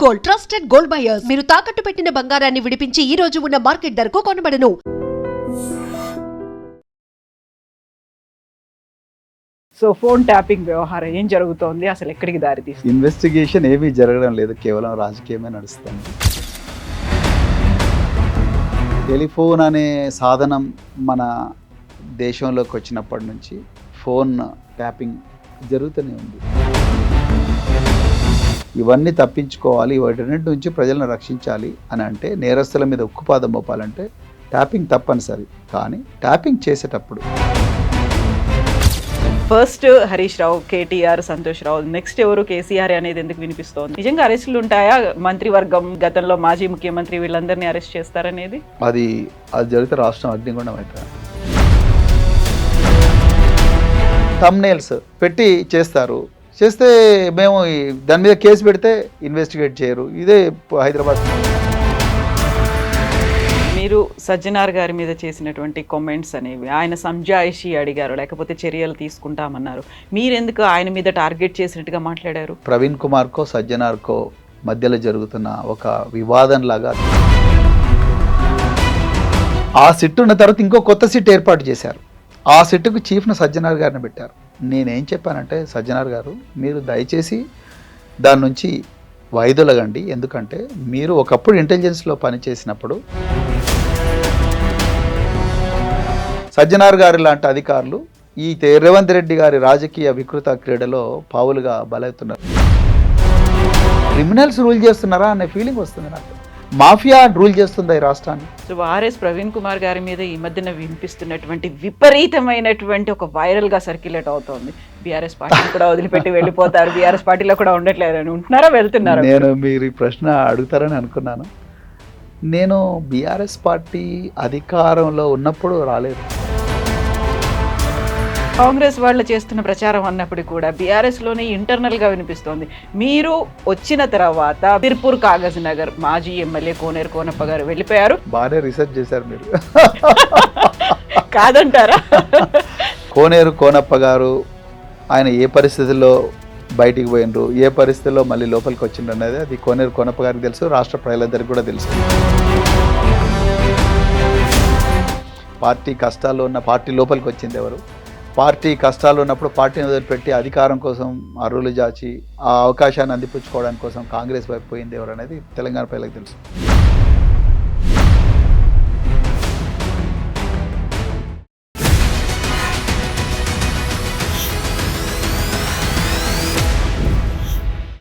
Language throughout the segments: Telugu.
Gold, trusted gold buyers. మీరు తాకట్టు పెట్టిన బంగారాన్ని విడిపించి ఈ రోజు ఉన్న మార్కెట్ ధరకు కొనబడను. సో ఫోన్ ట్యాపింగ్ వ్యవహారం ఏం జరుగుతోంది, అసలు ఎక్కడికి దారి తీస్తుంది? ఇన్వెస్టిగేషన్ ఏమీ జరగడం లేదు, కేవలం రాజకీయమే నడుస్తుంది. టెలిఫోన్ అనే సాధనం మన దేశంలోకి వచ్చినప్పటి నుంచి ఫోన్ ట్యాపింగ్ జరుగుతూనే ఉంది. ఇవన్నీ తప్పించుకోవాలి, వాటన్నిటి నుంచి ప్రజలను రక్షించాలి అని అంటే, నేరస్తుల మీద ఉక్కుపాదం మోపాలంటే ట్యాపింగ్ తప్పనిసరి. కానీ ట్యాపింగ్ చేసేటప్పుడు ఫస్ట్ హరీష్ రావు, కేటీఆర్, సంతోష్ రావు, నెక్స్ట్ ఎవరు కేసీఆర్ అనేది ఎందుకు వినిపిస్తోంది? నిజంగా అరెస్టులు ఉంటాయా? మంత్రివర్గం, గతంలో మాజీ ముఖ్యమంత్రి వీళ్ళందరినీ అరెస్ట్ చేస్తారనేది అది జరిగితే రాష్ట్రం అగ్నిగుండం అవుతుంది. థంబ్నెయిల్స్ పెట్టి చేస్తారు, చేస్తే మేము దాని మీద కేసు పెడితే ఇన్వెస్టిగేట్ చేయరు. ఇదే హైదరాబాద్. మీరు సజ్జనార్ గారి మీద చేసినటువంటి కామెంట్స్ అనేవి, ఆయన సంజాయిషి అడిగారు, లేకపోతే చర్యలు తీసుకుంటామన్నారు. మీరెందుకు ఆయన మీద టార్గెట్ చేసినట్టుగా మాట్లాడారు? ప్రవీణ్ కుమార్కో సజ్జనార్కో మధ్యలో జరుగుతున్న ఒక వివాదం లాగా. ఆ సిట్ ఉన్న తర్వాత ఇంకో కొత్త సిట్ ఏర్పాటు చేశారు. ఆ సిట్కు చీఫ్ను సజ్జనార్ గారిని పెట్టారు. నేనేం చెప్పానంటే, సజ్జనార్ గారు మీరు దయచేసి దాని నుంచి వైదొలగండి. ఎందుకంటే మీరు ఒకప్పుడు ఇంటెలిజెన్స్లో పనిచేసినప్పుడు సజ్జనార్ గారి లాంటి అధికారులు ఈ రేవంత్ రెడ్డి గారి రాజకీయ వికృత క్రీడలో పావులుగా బలవుతున్నారు. క్రిమినల్స్ రూల్ చేస్తున్నారా అనే ఫీలింగ్ వస్తుంది నాకు. మాఫియా రూల్ చేస్తుందా ఈ రాష్ట్రాన్ని? సో ఆర్ఎస్ ప్రవీణ్ కుమార్ గారి మీద ఈ మధ్యన వినిపిస్తున్నటువంటి విపరీతమైనటువంటి ఒక వైరల్ గా సర్క్యులేట్ అవుతోంది. బీఆర్ఎస్ పార్టీ కూడా వదిలిపెట్టి వెళ్ళిపోతారు, బీఆర్ఎస్ పార్టీలో కూడా ఉండట్లేదు అని ఉంటున్నారా, వెళ్తున్నారా? నేను మీరు ఈ ప్రశ్న అడుగుతారని అనుకున్నాను. నేను బీఆర్ఎస్ పార్టీ అధికారంలో ఉన్నప్పుడు రాలేదు. కాంగ్రెస్ వాళ్ళు చేస్తున్న ప్రచారం అన్నప్పుడు కూడా బీఆర్ఎస్ లోనే ఇంటర్నల్ గా వినిపిస్తోంది. మీరు వచ్చిన తర్వాత తిరుపూర్ కాగజ్ నగర్ మాజీ ఎమ్మెల్యే కోనేరు కోనప్ప గారు వెళ్ళిపోయారు. బాగానే రీసెర్చ్ చేశారు మీరు. కాదంటారా? కోనేరు కోనప్ప గారు ఆయన ఏ పరిస్థితుల్లో బయటికి పోయినరు, ఏ పరిస్థితుల్లో మళ్ళీ లోపలికి వచ్చిండ్రు అనేది అది కోనేరు కోనప్ప గారికి తెలుసు, రాష్ట్ర ప్రజలందరికీ కూడా తెలుసు. పార్టీ కష్టాల్లో ఉన్న పార్టీ లోపలికి వచ్చింది ఎవరు? పార్టీ కష్టాలు ఉన్నప్పుడు పార్టీని వదిలిపెట్టి అధికారం కోసం అర్రులు జాచి ఆ అవకాశాన్ని అందిపుచ్చుకోవడానికి కోసం కాంగ్రెస్ వైపు పోయింది ఎవరు అనేది తెలంగాణ ప్రజలకు తెలుసు.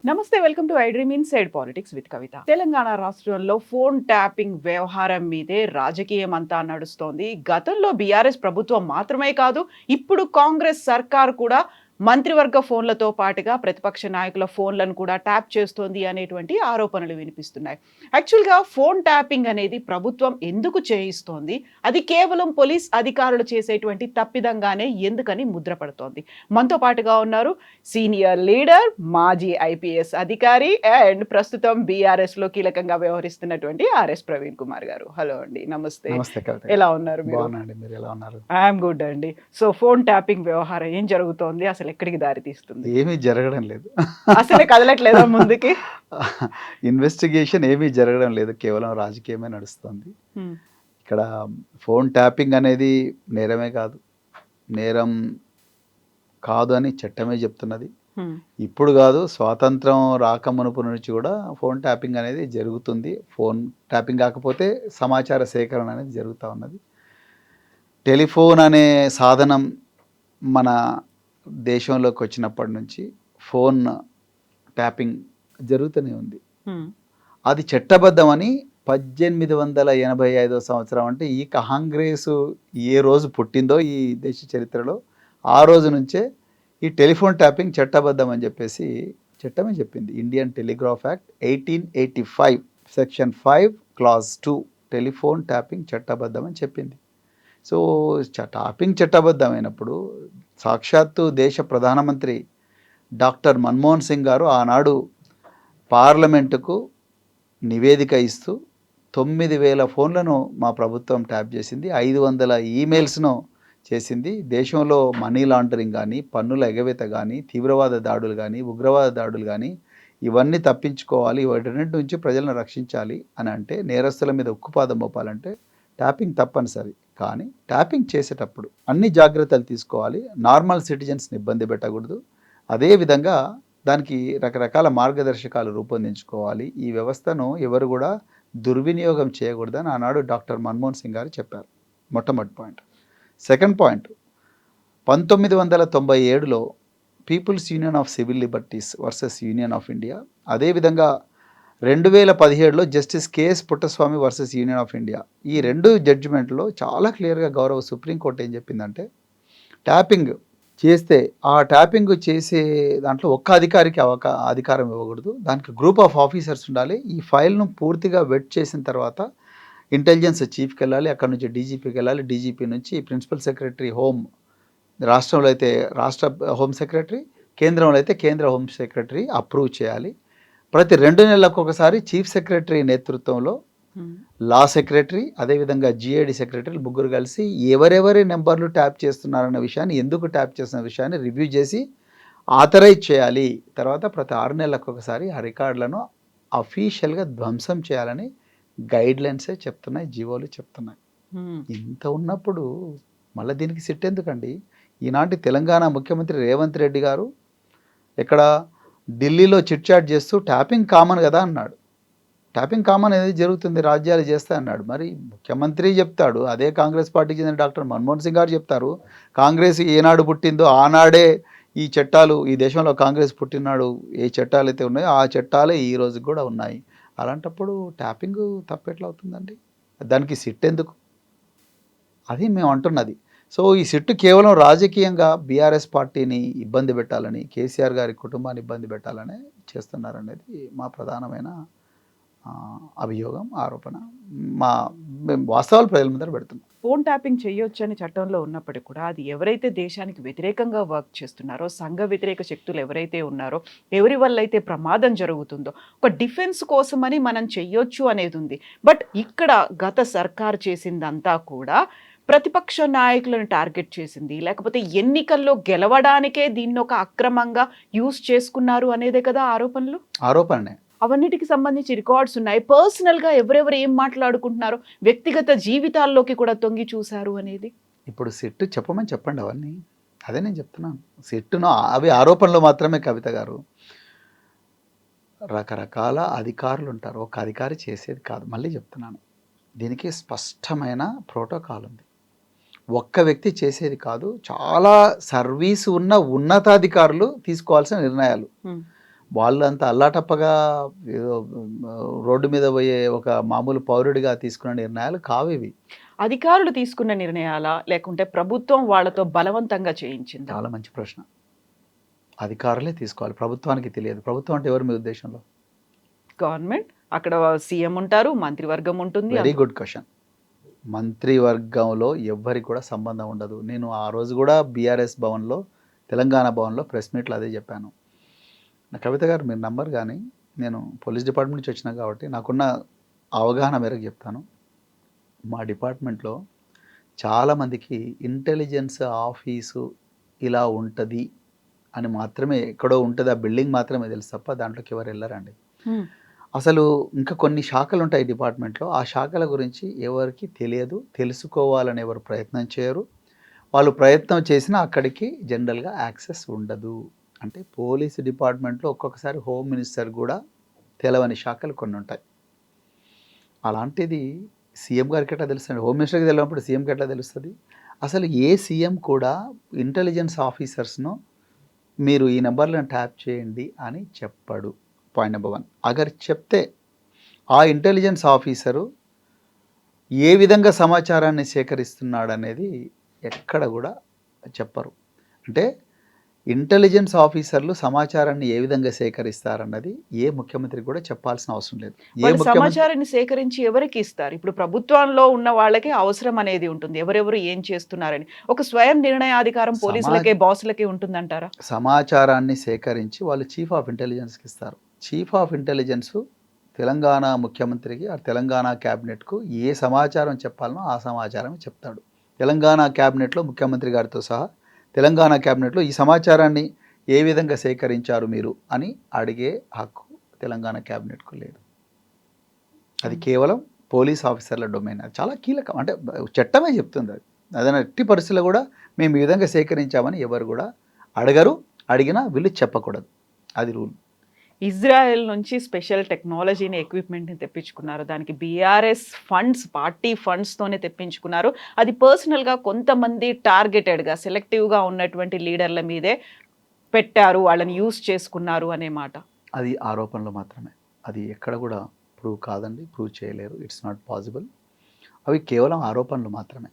నమస్తే, welcome to I dream inside politics with Kavitha. Telangana రాష్ట్రంలో ఫోన్ ట్యాపింగ్ వ్యవహారం మీదే రాజకీయం అంతా నడుస్తోంది. గతంలో బీఆర్ఎస్ ప్రభుత్వం మాత్రమే కాదు, ఇప్పుడు కాంగ్రెస్ సర్కార్ కూడా మంత్రివర్గ ఫోన్లతో పాటుగా ప్రతిపక్ష నాయకుల ఫోన్లను కూడా ట్యాప్ చేస్తోంది అనేటువంటి ఆరోపణలు వినిపిస్తున్నాయి. యాక్చువల్గా ఫోన్ ట్యాపింగ్ అనేది ప్రభుత్వం ఎందుకు చేయిస్తోంది? అది కేవలం పోలీస్ అధికారులు చేసేటువంటి తప్పిదంగానే ఎందుకని ముద్రపడుతోంది? మనతో పాటుగా ఉన్నారు సీనియర్ లీడర్, మాజీ ఐపీఎస్ అధికారి అండ్ ప్రస్తుతం బీఆర్ఎస్ లో కీలకంగా వ్యవహరిస్తున్నటువంటి ఆర్ఎస్ ప్రవీణ్ కుమార్ గారు. హలో అండి, నమస్తే. ఎలా ఉన్నారు? ఐఎమ్ గుడ్ అండి. సో ఫోన్ ట్యాపింగ్ వ్యవహారం ఏం జరుగుతోంది, అసలు ఎక్కడికి దారి తీస్తుంది? ఏమీ జరగడం లేదు, అసలే కదలట్లేదా ముందుకి? ఇన్వెస్టిగేషన్ ఏమీ జరగడం లేదు, కేవలం రాజకీయమే నడుస్తుంది. ఇక్కడ ఫోన్ ట్యాపింగ్ అనేది నేరమే కాదు, నేరం కాదు అని చట్టమే చెప్తున్నది. ఇప్పుడు కాదు, స్వాతంత్రం రాకమునుపు నుంచి కూడా ఫోన్ ట్యాపింగ్ అనేది జరుగుతుంది. ఫోన్ ట్యాపింగ్ కాకపోతే సమాచార సేకరణ అనేది జరుగుతూ ఉన్నది. టెలిఫోన్ అనే సాధనం మన దేశంలోకి వచ్చినప్పటి నుంచి ఫోన్ ట్యాపింగ్ జరుగుతూనే ఉంది. అది చట్టబద్ధమని 1885 సంవత్సరం, అంటే ఈ కాంగ్రెస్ ఏ రోజు పుట్టిందో ఈ దేశ చరిత్రలో ఆ రోజు నుంచే ఈ టెలిఫోన్ ట్యాపింగ్ చట్టబద్ధం అని చెప్పేసి చట్టమే చెప్పింది. Indian telegraph act 1885 section 5 clause 2 telephone tapping చట్టబద్ధం అని చెప్పింది. సో ట్యాపింగ్ చట్టబద్ధమైనప్పుడు సాక్షాత్తు దేశ ప్రధానమంత్రి డాక్టర్ మన్మోహన్ సింగ్ గారు ఆనాడు పార్లమెంటుకు నివేదిక ఇస్తూ 9,000 ఫోన్లను మా ప్రభుత్వం ట్యాప్ చేసింది, 500 ఈమెయిల్స్ను చేసింది. దేశంలో మనీ లాండరింగ్ కానీ, పన్నుల ఎగవేత కానీ, తీవ్రవాద దాడులు కానీ, ఉగ్రవాద దాడులు కానీ ఇవన్నీ తప్పించుకోవాలి, వాటన్నిటి నుంచి ప్రజలను రక్షించాలి అని అంటే, నేరస్తుల మీద ఉక్కుపాదం మోపాలంటే ట్యాపింగ్ తప్పనిసరి. కానీ ట్యాపింగ్ చేసేటప్పుడు అన్ని జాగ్రత్తలు తీసుకోవాలి. నార్మల్ సిటిజన్స్ని ఇబ్బంది పెట్టకూడదు. అదేవిధంగా దానికి రకరకాల మార్గదర్శకాలు రూపొందించుకోవాలి. ఈ వ్యవస్థను ఎవరు కూడా దుర్వినియోగం చేయకూడదని ఆనాడు డాక్టర్ మన్మోహన్ సింగ్ గారు చెప్పారు. మొట్టమొదటి పాయింట్. సెకండ్ పాయింట్, 1997లో people's union of civil liberties versus union of India, అదేవిధంగా 2017లో justice KS Puttaswamy versus union of India, ఈ రెండు జడ్జిమెంట్లో చాలా క్లియర్గా గౌరవ సుప్రీంకోర్టు ఏం చెప్పిందంటే, ట్యాపింగ్ చేస్తే ఆ ట్యాపింగ్ చేసే దాంట్లో ఒక్క అధికారికి అధికారం ఇవ్వకూడదు, దానికి గ్రూప్ ఆఫ్ ఆఫీసర్స్ ఉండాలి. ఈ ఫైల్ను పూర్తిగా వెట్ చేసిన తర్వాత ఇంటెలిజెన్స్ చీఫ్కి వెళ్ళాలి, అక్కడ నుంచి డీజీపీకి వెళ్ళాలి, డీజీపీ నుంచి ప్రిన్సిపల్ సెక్రటరీ హోమ్, రాష్ట్రంలో అయితే రాష్ట్ర హోమ్ సెక్రటరీ, కేంద్రంలో అయితే కేంద్ర హోమ్ సెక్రటరీ అప్రూవ్ చేయాలి. ప్రతి 2 నెలలకు ఒకసారి చీఫ్ సెక్రటరీ నేతృత్వంలో లా సెక్రటరీ, అదేవిధంగా జిఐడి సెక్రటరీ ముగ్గురు కలిసి ఎవరెవరి నెంబర్లు ట్యాప్ చేస్తున్నారన్న విషయాన్ని, ఎందుకు ట్యాప్ చేస్తున్న విషయాన్ని రివ్యూ చేసి ఆథరైజ్ చేయాలి. తర్వాత ప్రతి 6 నెలలకు ఒకసారి ఆ రికార్డులను అఫీషియల్గా ధ్వంసం చేయాలని గైడ్లైన్సే చెప్తున్నాయి, జీవోలు చెప్తున్నాయి. ఇంత ఉన్నప్పుడు మళ్ళీ దీనికి సిట్ ఎందుకండి? ఈనాటి తెలంగాణ ముఖ్యమంత్రి రేవంత్ రెడ్డి గారు ఇక్కడ ఢిల్లీలో చిట్ చాట్ చేస్తూ ట్యాపింగ్ కామన్ కదా అన్నాడు. ట్యాపింగ్ కామన్ అనేది జరుగుతుంది, రాజ్యాలు చేస్తాయి అన్నాడు. మరి ముఖ్యమంత్రి చెప్తాడు, అదే కాంగ్రెస్ పార్టీకి చెందిన డాక్టర్ మన్మోహన్ సింగ్ గారు చెప్తారు, కాంగ్రెస్ ఏనాడు పుట్టిందో ఆనాడే ఈ చట్టాలు, ఈ దేశంలో కాంగ్రెస్ పుట్టినాడు ఏ చట్టాలు అయితే ఉన్నాయో ఆ చట్టాలే ఈ రోజుకి కూడా ఉన్నాయి. అలాంటప్పుడు ట్యాపింగ్ తప్పెట్లా అవుతుందండి? దానికి సిట్ ఎందుకు? అది మేము అంటున్నది. సో ఈ సిట్టు కేవలం రాజకీయంగా బీఆర్ఎస్ పార్టీని ఇబ్బంది పెట్టాలని, కేసీఆర్ గారి కుటుంబాన్ని ఇబ్బంది పెట్టాలని చేస్తున్నారనేది మా ప్రధానమైన అభియోగం, ఆరోపణ. మేము వాస్తవాలు ప్రజల ముందర పెడుతున్నాం. ఫోన్ ట్యాపింగ్ చేయొచ్చు అని చట్టంలో ఉన్నప్పటికీ కూడా అది ఎవరైతే దేశానికి వ్యతిరేకంగా వర్క్ చేస్తున్నారో, సంఘ వ్యతిరేక శక్తులు ఎవరైతే ఉన్నారో, ఎవరి వల్ల అయితే ప్రమాదం జరుగుతుందో, ఒక డిఫెన్స్ కోసమని మనం చెయ్యొచ్చు అనేది ఉంది. బట్ ఇక్కడ గత సర్కార్ చేసిందంతా కూడా ప్రతిపక్ష నాయకులను టార్గెట్ చేసింది, లేకపోతే ఎన్నికల్లో గెలవడానికే దీన్ని ఒక అక్రమంగా యూజ్ చేసుకున్నారు అనేదే కదా ఆరోపణనే. అవన్నిటికి సంబంధించి రికార్డ్స్ ఉన్నాయి. పర్సనల్గా ఎవరెవరు ఏం మాట్లాడుకుంటున్నారో, వ్యక్తిగత జీవితాల్లోకి కూడా తొంగి చూశారు అనేది. ఇప్పుడు సిట్టు చెప్పమని చెప్పండి అవన్నీ. అదే నేను చెప్తున్నాను. సిట్టును అవి ఆరోపణలు మాత్రమే కవిత గారు. రకరకాల అధికారులు ఉంటారు, ఒక అధికారి చేసేది కాదు. మళ్ళీ చెప్తున్నాను, దీనికి స్పష్టమైన ప్రోటోకాల్ ఉంది. ఒక్క వ్యక్తి చేసేది కాదు, చాలా సర్వీసు ఉన్న ఉన్నతాధికారులు తీసుకోవాల్సిన నిర్ణయాలు. వాళ్ళంతా అల్లాటప్పగా రోడ్డు మీద పోయే ఒక మామూలు పౌరుడిగా తీసుకున్న నిర్ణయాలు కావు ఇవి. అధికారులు తీసుకున్న నిర్ణయాలా, లేకుంటే ప్రభుత్వం వాళ్ళతో బలవంతంగా చేయించింది? చాలా మంచి ప్రశ్న. అధికారులే తీసుకోవాలి, ప్రభుత్వానికి తెలియదు. ప్రభుత్వం అంటే ఎవరు మీ ఉద్దేశంలో? గవర్నమెంట్, అక్కడ సీఎం ఉంటారు, మంత్రివర్గం ఉంటుంది. Very good question. మంత్రివర్గంలో ఎవ్వరికి కూడా సంబంధం ఉండదు. నేను ఆ రోజు కూడా బీఆర్ఎస్ భవన్లో, తెలంగాణ భవన్లో ప్రెస్ మీట్లో అదే చెప్పాను. నా కవిత గారు మీరు నంబర్, కానీ నేను పోలీస్ డిపార్ట్మెంట్ నుంచి వచ్చినా కాబట్టి నాకున్న అవగాహన మేరకు చెప్తాను. మా డిపార్ట్మెంట్లో చాలామందికి ఇంటెలిజెన్స్ ఆఫీసు ఇలా ఉంటుంది అని మాత్రమే, ఎక్కడో ఉంటుంది ఆ బిల్డింగ్ మాత్రమే తెలుసు తప్ప దాంట్లోకి ఎవరు వెళ్ళరండి. అసలు ఇంకా కొన్ని శాఖలు ఉంటాయి డిపార్ట్మెంట్లో, ఆ శాఖల గురించి ఎవరికి తెలియదు, తెలుసుకోవాలని ఎవరు ప్రయత్నం చేయరు. వాళ్ళు ప్రయత్నం చేసినా అక్కడికి జనరల్గా యాక్సెస్ ఉండదు. అంటే పోలీసు డిపార్ట్మెంట్లో ఒక్కొక్కసారి హోమ్ మినిస్టర్ కూడా తెలవని శాఖలు కొన్ని ఉంటాయి. అలాంటిది సీఎం గారికి ఎట్లా తెలుస్తుంది? హోమ్ మినిస్టర్కి తెలియనప్పుడు సీఎంకి ఎట్లా తెలుస్తుంది? అసలు ఏ సీఎం కూడా ఇంటెలిజెన్స్ ఆఫీసర్స్ను మీరు ఈ నెంబర్లను ట్యాప్ చేయండి అని చెప్పడు. Point number 1. అగర్ చెప్తే ఆ ఇంటెలిజెన్స్ ఆఫీసరు ఏ విధంగా సమాచారాన్ని సేకరిస్తున్నాడు అనేది ఎక్కడ కూడా చెప్పరు. అంటే ఇంటెలిజెన్స్ ఆఫీసర్లు సమాచారాన్ని ఏ విధంగా సేకరిస్తారన్నది ఏ ముఖ్యమంత్రి కూడా చెప్పాల్సిన అవసరం లేదు. సమాచారాన్ని సేకరించి ఎవరికి ఇస్తారు? ఇప్పుడు ప్రభుత్వంలో ఉన్న వాళ్ళకి అవసరం అనేది ఉంటుంది, ఎవరెవరు ఏం చేస్తున్నారని. ఒక స్వయం నిర్ణయాధికారం పోలీసులకే, బాసులకే ఉంటుందంటారా? సమాచారాన్ని సేకరించి వాళ్ళు చీఫ్ ఆఫ్ ఇంటెలిజెన్స్కి ఇస్తారు. చీఫ్ ఆఫ్ ఇంటెలిజెన్స్ తెలంగాణ ముఖ్యమంత్రికి, ఆ తెలంగాణ క్యాబినెట్కు ఏ సమాచారం చెప్పాలనో ఆ సమాచారం చెప్తాడు. తెలంగాణ క్యాబినెట్లో ముఖ్యమంత్రి గారితో సహా తెలంగాణ క్యాబినెట్లో ఈ సమాచారాన్ని ఏ విధంగా సేకరించారు మీరు అని అడిగే హక్కు తెలంగాణ క్యాబినెట్కు లేదు. అది కేవలం పోలీస్ ఆఫీసర్ల డొమైన్. అది చాలా కీలకం. అంటే చట్టమే చెప్తుంది అది. అదైనా ఎట్టి పరిస్థితుల్లో కూడా మేము ఈ విధంగా సేకరించామని ఎవరు కూడా అడగరు, అడిగినా వీళ్ళు చెప్పకూడదు. అది రూల్. ఇజ్రాయెల్ నుంచి స్పెషల్ టెక్నాలజీని ఎక్విప్మెంట్ని తెప్పించుకున్నారు. దానికి బీఆర్ఎస్ ఫండ్స్, పార్టీ ఫండ్స్తోనే తెప్పించుకున్నారు. అది పర్సనల్గా కొంతమంది టార్గెటెడ్గా సెలెక్టివ్గా ఉన్నటువంటి లీడర్ల మీదే పెట్టారు, వాళ్ళని యూజ్ చేసుకున్నారు అనే మాట. అది ఆరోపణలు మాత్రమే. అది ఎక్కడ కూడా ప్రూవ్ కాదండి, ప్రూవ్ చేయలేరు. It's not possible. అవి కేవలం ఆరోపణలు మాత్రమే.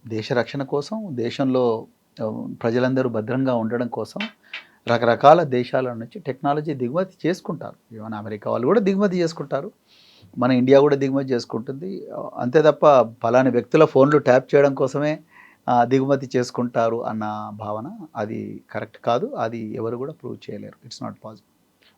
దేశ రక్షణ కోసం, దేశంలో ప్రజలందరూ భద్రంగా ఉండడం కోసం రకరకాల దేశాల నుంచి టెక్నాలజీ దిగుమతి చేసుకుంటారు. ఈవెన్ అమెరికా వాళ్ళు కూడా దిగుమతి చేసుకుంటారు, మన ఇండియా కూడా దిగుమతి చేసుకుంటుంది. అంతే తప్ప పలాని వ్యక్తుల ఫోన్లు ట్యాప్ చేయడం కోసమే దిగుమతి చేసుకుంటారు అన్న భావన అది కరెక్ట్ కాదు. అది ఎవరు కూడా ప్రూవ్ చేయలేరు. It's not possible.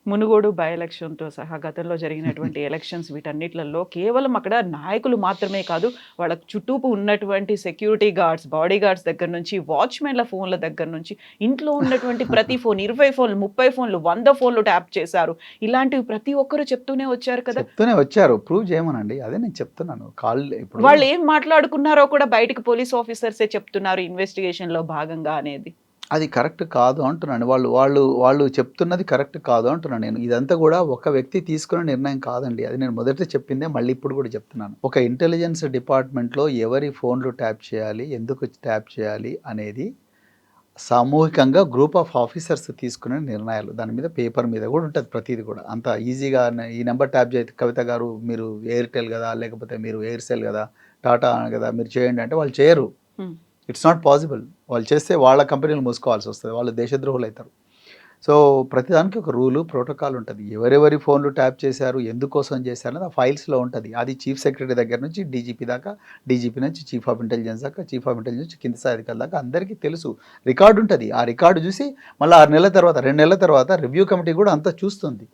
Munugode by ఎలక్షన్తో సహా గతంలో జరిగినటువంటి ఎలక్షన్స్ వీటన్నిటిలలో కేవలం అక్కడ నాయకులు మాత్రమే కాదు, వాళ్ళ చుట్టూపు ఉన్నటువంటి సెక్యూరిటీ గార్డ్స్, బాడీ గార్డ్స్ దగ్గర నుంచి, వాచ్మెన్ల ఫోన్ల దగ్గర నుంచి, ఇంట్లో ఉన్నటువంటి ప్రతి ఫోన్ 20 ఫోన్లు, 30 ఫోన్లు, 100 ఫోన్లు ట్యాప్ చేశారు. ఇలాంటివి ప్రతి ఒక్కరు చెప్తూనే వచ్చారు కదా. చెప్తూనే వచ్చారు. ప్రూవ్ చేయమనండి. అదే నేను చెప్తున్నాను. ఇప్పుడు వాళ్ళు ఏం మాట్లాడుకున్నారో కూడా బయటకు పోలీస్ ఆఫీసర్సే చెప్తున్నారు ఇన్వెస్టిగేషన్లో భాగంగా అనేది. అది కరెక్ట్ కాదు అంటున్నాను. వాళ్ళు చెప్తున్నది కరెక్ట్ కాదు అంటున్నాను నేను. ఇదంతా కూడా ఒక వ్యక్తి తీసుకునే నిర్ణయం కాదండి. అది నేను మొదట చెప్పిందే మళ్ళీ ఇప్పుడు కూడా చెప్తున్నాను. ఒక ఇంటెలిజెన్స్ డిపార్ట్మెంట్లో ఎవరి ఫోన్లు ట్యాప్ చేయాలి, ఎందుకు ట్యాప్ చేయాలి అనేది సామూహికంగా గ్రూప్ ఆఫ్ ఆఫీసర్స్ తీసుకునే నిర్ణయాలు. దాని మీద పేపర్ మీద కూడా ఉంటుంది ప్రతిదీ కూడా. అంత ఈజీగా ఈ నెంబర్ ట్యాప్ చేస్తే కవిత గారు మీరు ఎయిర్టెల్ కదా, లేకపోతే మీరు ఎయిర్సెల్ కదా, టాటా కదా, మీరు చేయండి అంటే వాళ్ళు చేయరు. It's not possible. వాళ్ళు చేస్తే వాళ్ళ కంపెనీలు మూసుకోవాల్సి వస్తుంది, వాళ్ళు దేశద్రోహులు అవుతారు. సో ప్రతిదానికి ఒక రూలు, ప్రోటోకాల్ ఉంటుంది. ఎవరెవరి ఫోన్లు ట్యాప్ చేశారు, ఎందుకోసం చేశారు అనేది ఆ ఫైల్స్లో ఉంటుంది. అది చీఫ్ సెక్రటరీ దగ్గర నుంచి డీజీపీ దాకా, డీజీపీ నుంచి చీఫ్ ఆఫ్ ఇంటెలిజెన్స్ దాకా, చీఫ్ ఆఫ్ ఇంటెలిజెన్స్ నుంచి కింది స్థాయి అధికారుల దాకా అందరికీ తెలుసు. రికార్డు ఉంటుంది. ఆ రికార్డు చూసి మళ్ళీ 6 నెలల తర్వాత, 2 నెలల తర్వాత రివ్యూ కమిటీ కూడా అంతా చూస్తుంది.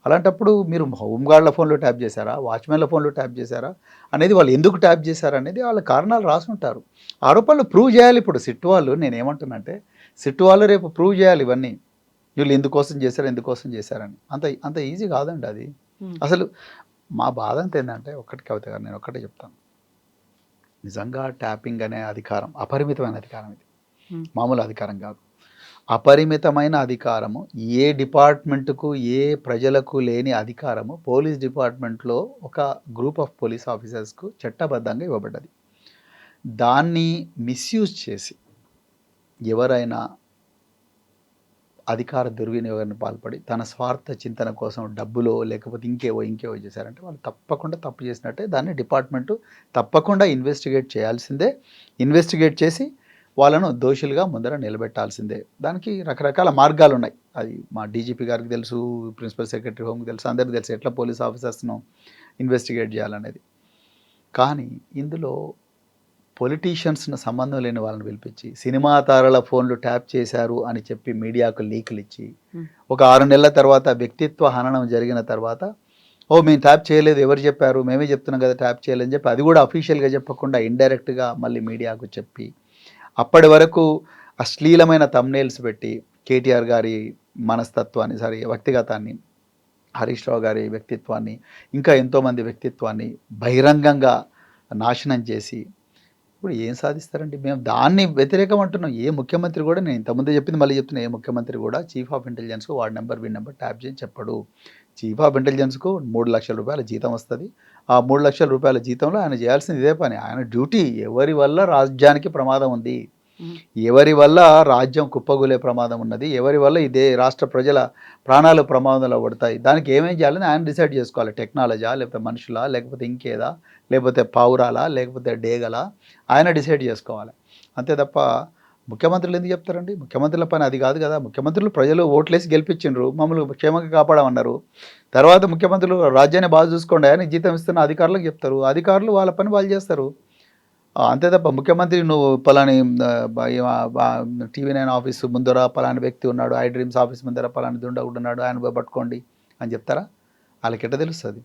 అలాంటప్పుడు మీరు హోంగార్డ్ల ఫోన్లో ట్యాప్ చేశారా, వాచ్మెన్ల ఫోన్లో ట్యాప్ చేశారా అనేది, వాళ్ళు ఎందుకు ట్యాప్ చేశారు అనేది వాళ్ళ కారణాలు రాసుంటారు. ఆరోపణలు ప్రూవ్ చేయాలి. ఇప్పుడు సిట్ వాళ్ళు, నేనేమంటున్నానంటే సిట్ వాళ్ళు రేపు ప్రూవ్ చేయాలి ఇవన్నీ, వీళ్ళు ఎందుకోసం చేశారని. అంత ఈజీ కాదండి అది. అసలు మా బాధ అంత ఏంటంటే, ఒకటి కవిత గారు, నేను ఒక్కటే చెప్తాను. నిజంగా ట్యాపింగ్ అనే అధికారం అపరిమితమైన అధికారం. ఇది మామూలు అధికారం కాదు. అపరిమితమైన అధికారము. ఏ డిపార్ట్మెంట్కు, ఏ ప్రజలకు లేని అధికారము పోలీస్ డిపార్ట్మెంట్లో ఒక గ్రూప్ ఆఫ్ పోలీస్ ఆఫీసర్స్కు చట్టబద్ధంగా ఇవ్వబడ్డది. దాన్ని మిస్యూజ్ చేసి ఎవరైనా అధికార దుర్వినియోగాన్ని పాల్పడి తన స్వార్థ చింతన కోసం డబ్బులో లేకపోతే ఇంకేవో చేశారంటే వాళ్ళు తప్పకుండా తప్పు చేసినట్టే. దాన్ని డిపార్ట్మెంటు తప్పకుండా ఇన్వెస్టిగేట్ చేయాల్సిందే. ఇన్వెస్టిగేట్ చేసి వాళ్ళను దోషులుగా ముందర నిలబెట్టాల్సిందే. దానికి రకరకాల మార్గాలు ఉన్నాయి. అది మా డీజీపీ గారికి తెలుసు, ప్రిన్సిపల్ సెక్రటరీ హోమ్కి తెలుసు, అందరికీ తెలుసు ఎట్లా పోలీస్ ఆఫీసర్స్ను ఇన్వెస్టిగేట్ చేయాలనేది. కానీ ఇందులో పొలిటీషియన్స్ను సంబంధం లేని వాళ్ళని పిలిపించి సినిమా తారల ఫోన్లు ట్యాప్ చేశారు అని చెప్పి మీడియాకు లీకులు ఇచ్చి ఒక 6 నెలల తర్వాత వ్యక్తిత్వ హననం జరిగిన తర్వాత, మేము ట్యాప్ చేయలేదు, ఎవరు చెప్పారు, మేమే చెప్తున్నాం కదా ట్యాప్ చేయలేదని చెప్పి అది కూడా అఫీషియల్గా చెప్పకుండా ఇండైరెక్ట్గా మళ్ళీ మీడియాకు చెప్పి, అప్పటి వరకు అశ్లీలమైన థంబ్నెయిల్స్ పెట్టి కేటీఆర్ గారి మనస్తత్వాన్ని, వ్యక్తిగతాన్ని, హరీష్ రావు గారి వ్యక్తిత్వాన్ని, ఇంకా ఎంతోమంది వ్యక్తిత్వాన్ని బహిరంగంగా నాశనం చేసి ఇప్పుడు ఏం సాధిస్తారండి? మేము దాన్ని వ్యతిరేకం అంటున్నాం. ఏ ముఖ్యమంత్రి కూడా, నేను ఇంతకుముందే చెప్పింది మళ్ళీ చెప్తున్నా, ఏ ముఖ్యమంత్రి కూడా చీఫ్ ఆఫ్ ఇంటెలిజెన్స్కు వాడి నెంబర్ వీడి నెంబర్ ట్యాప్ చేయని చెప్పడు. చీఫ్ ఆఫ్ ఇంటెలిజెన్స్కు 3 లక్షల రూపాయల జీతం వస్తుంది. ఆ 3 లక్షల రూపాయల జీతంలో ఆయన చేయాల్సింది ఇదే పని. ఆయన డ్యూటీ. ఎవరి వల్ల రాజ్యానికి ప్రమాదం ఉంది, ఎవరి వల్ల రాజ్యం కుప్పగూలే ప్రమాదం ఉన్నది, ఎవరి వల్ల ఇదే రాష్ట్ర ప్రజల ప్రాణాలు ప్రమాదంలో పడతాయి, దానికి ఏమేం చేయాలని ఆయన డిసైడ్ చేసుకోవాలి. టెక్నాలజా, లేకపోతే మనుషులా, లేకపోతే ఇంకేదా, లేకపోతే పౌరాలా, లేకపోతే డేగలా, ఆయన డిసైడ్ చేసుకోవాలి. అంతే తప్ప ముఖ్యమంత్రులు ఎందుకు చెప్తారండి? ముఖ్యమంత్రుల పని అది కాదు కదా. ముఖ్యమంత్రులు ప్రజలు ఓట్లేసి గెలిపించిండ్రు, మమ్మల్ని క్షేమంగా కాపాడమన్నారు. తర్వాత ముఖ్యమంత్రులు రాజ్యాన్ని బాగా చూసుకోండి అని జీతం ఇస్తున్న అధికారులకు చెప్తారు. అధికారులు వాళ్ళ పని వాళ్ళు చేస్తారు. అంతే తప్ప ముఖ్యమంత్రి నువ్వు పలాని TV9 ఆఫీసు ముందర పలాని వ్యక్తి ఉన్నాడు, ఐ డ్రీమ్స్ ఆఫీస్ ముందర పలాని దుండగుడు ఉన్నాడు, ఆయన పట్టుకోండి అని చెప్తారా? వాళ్ళకి ఎట్ట తెలుస్తుంది?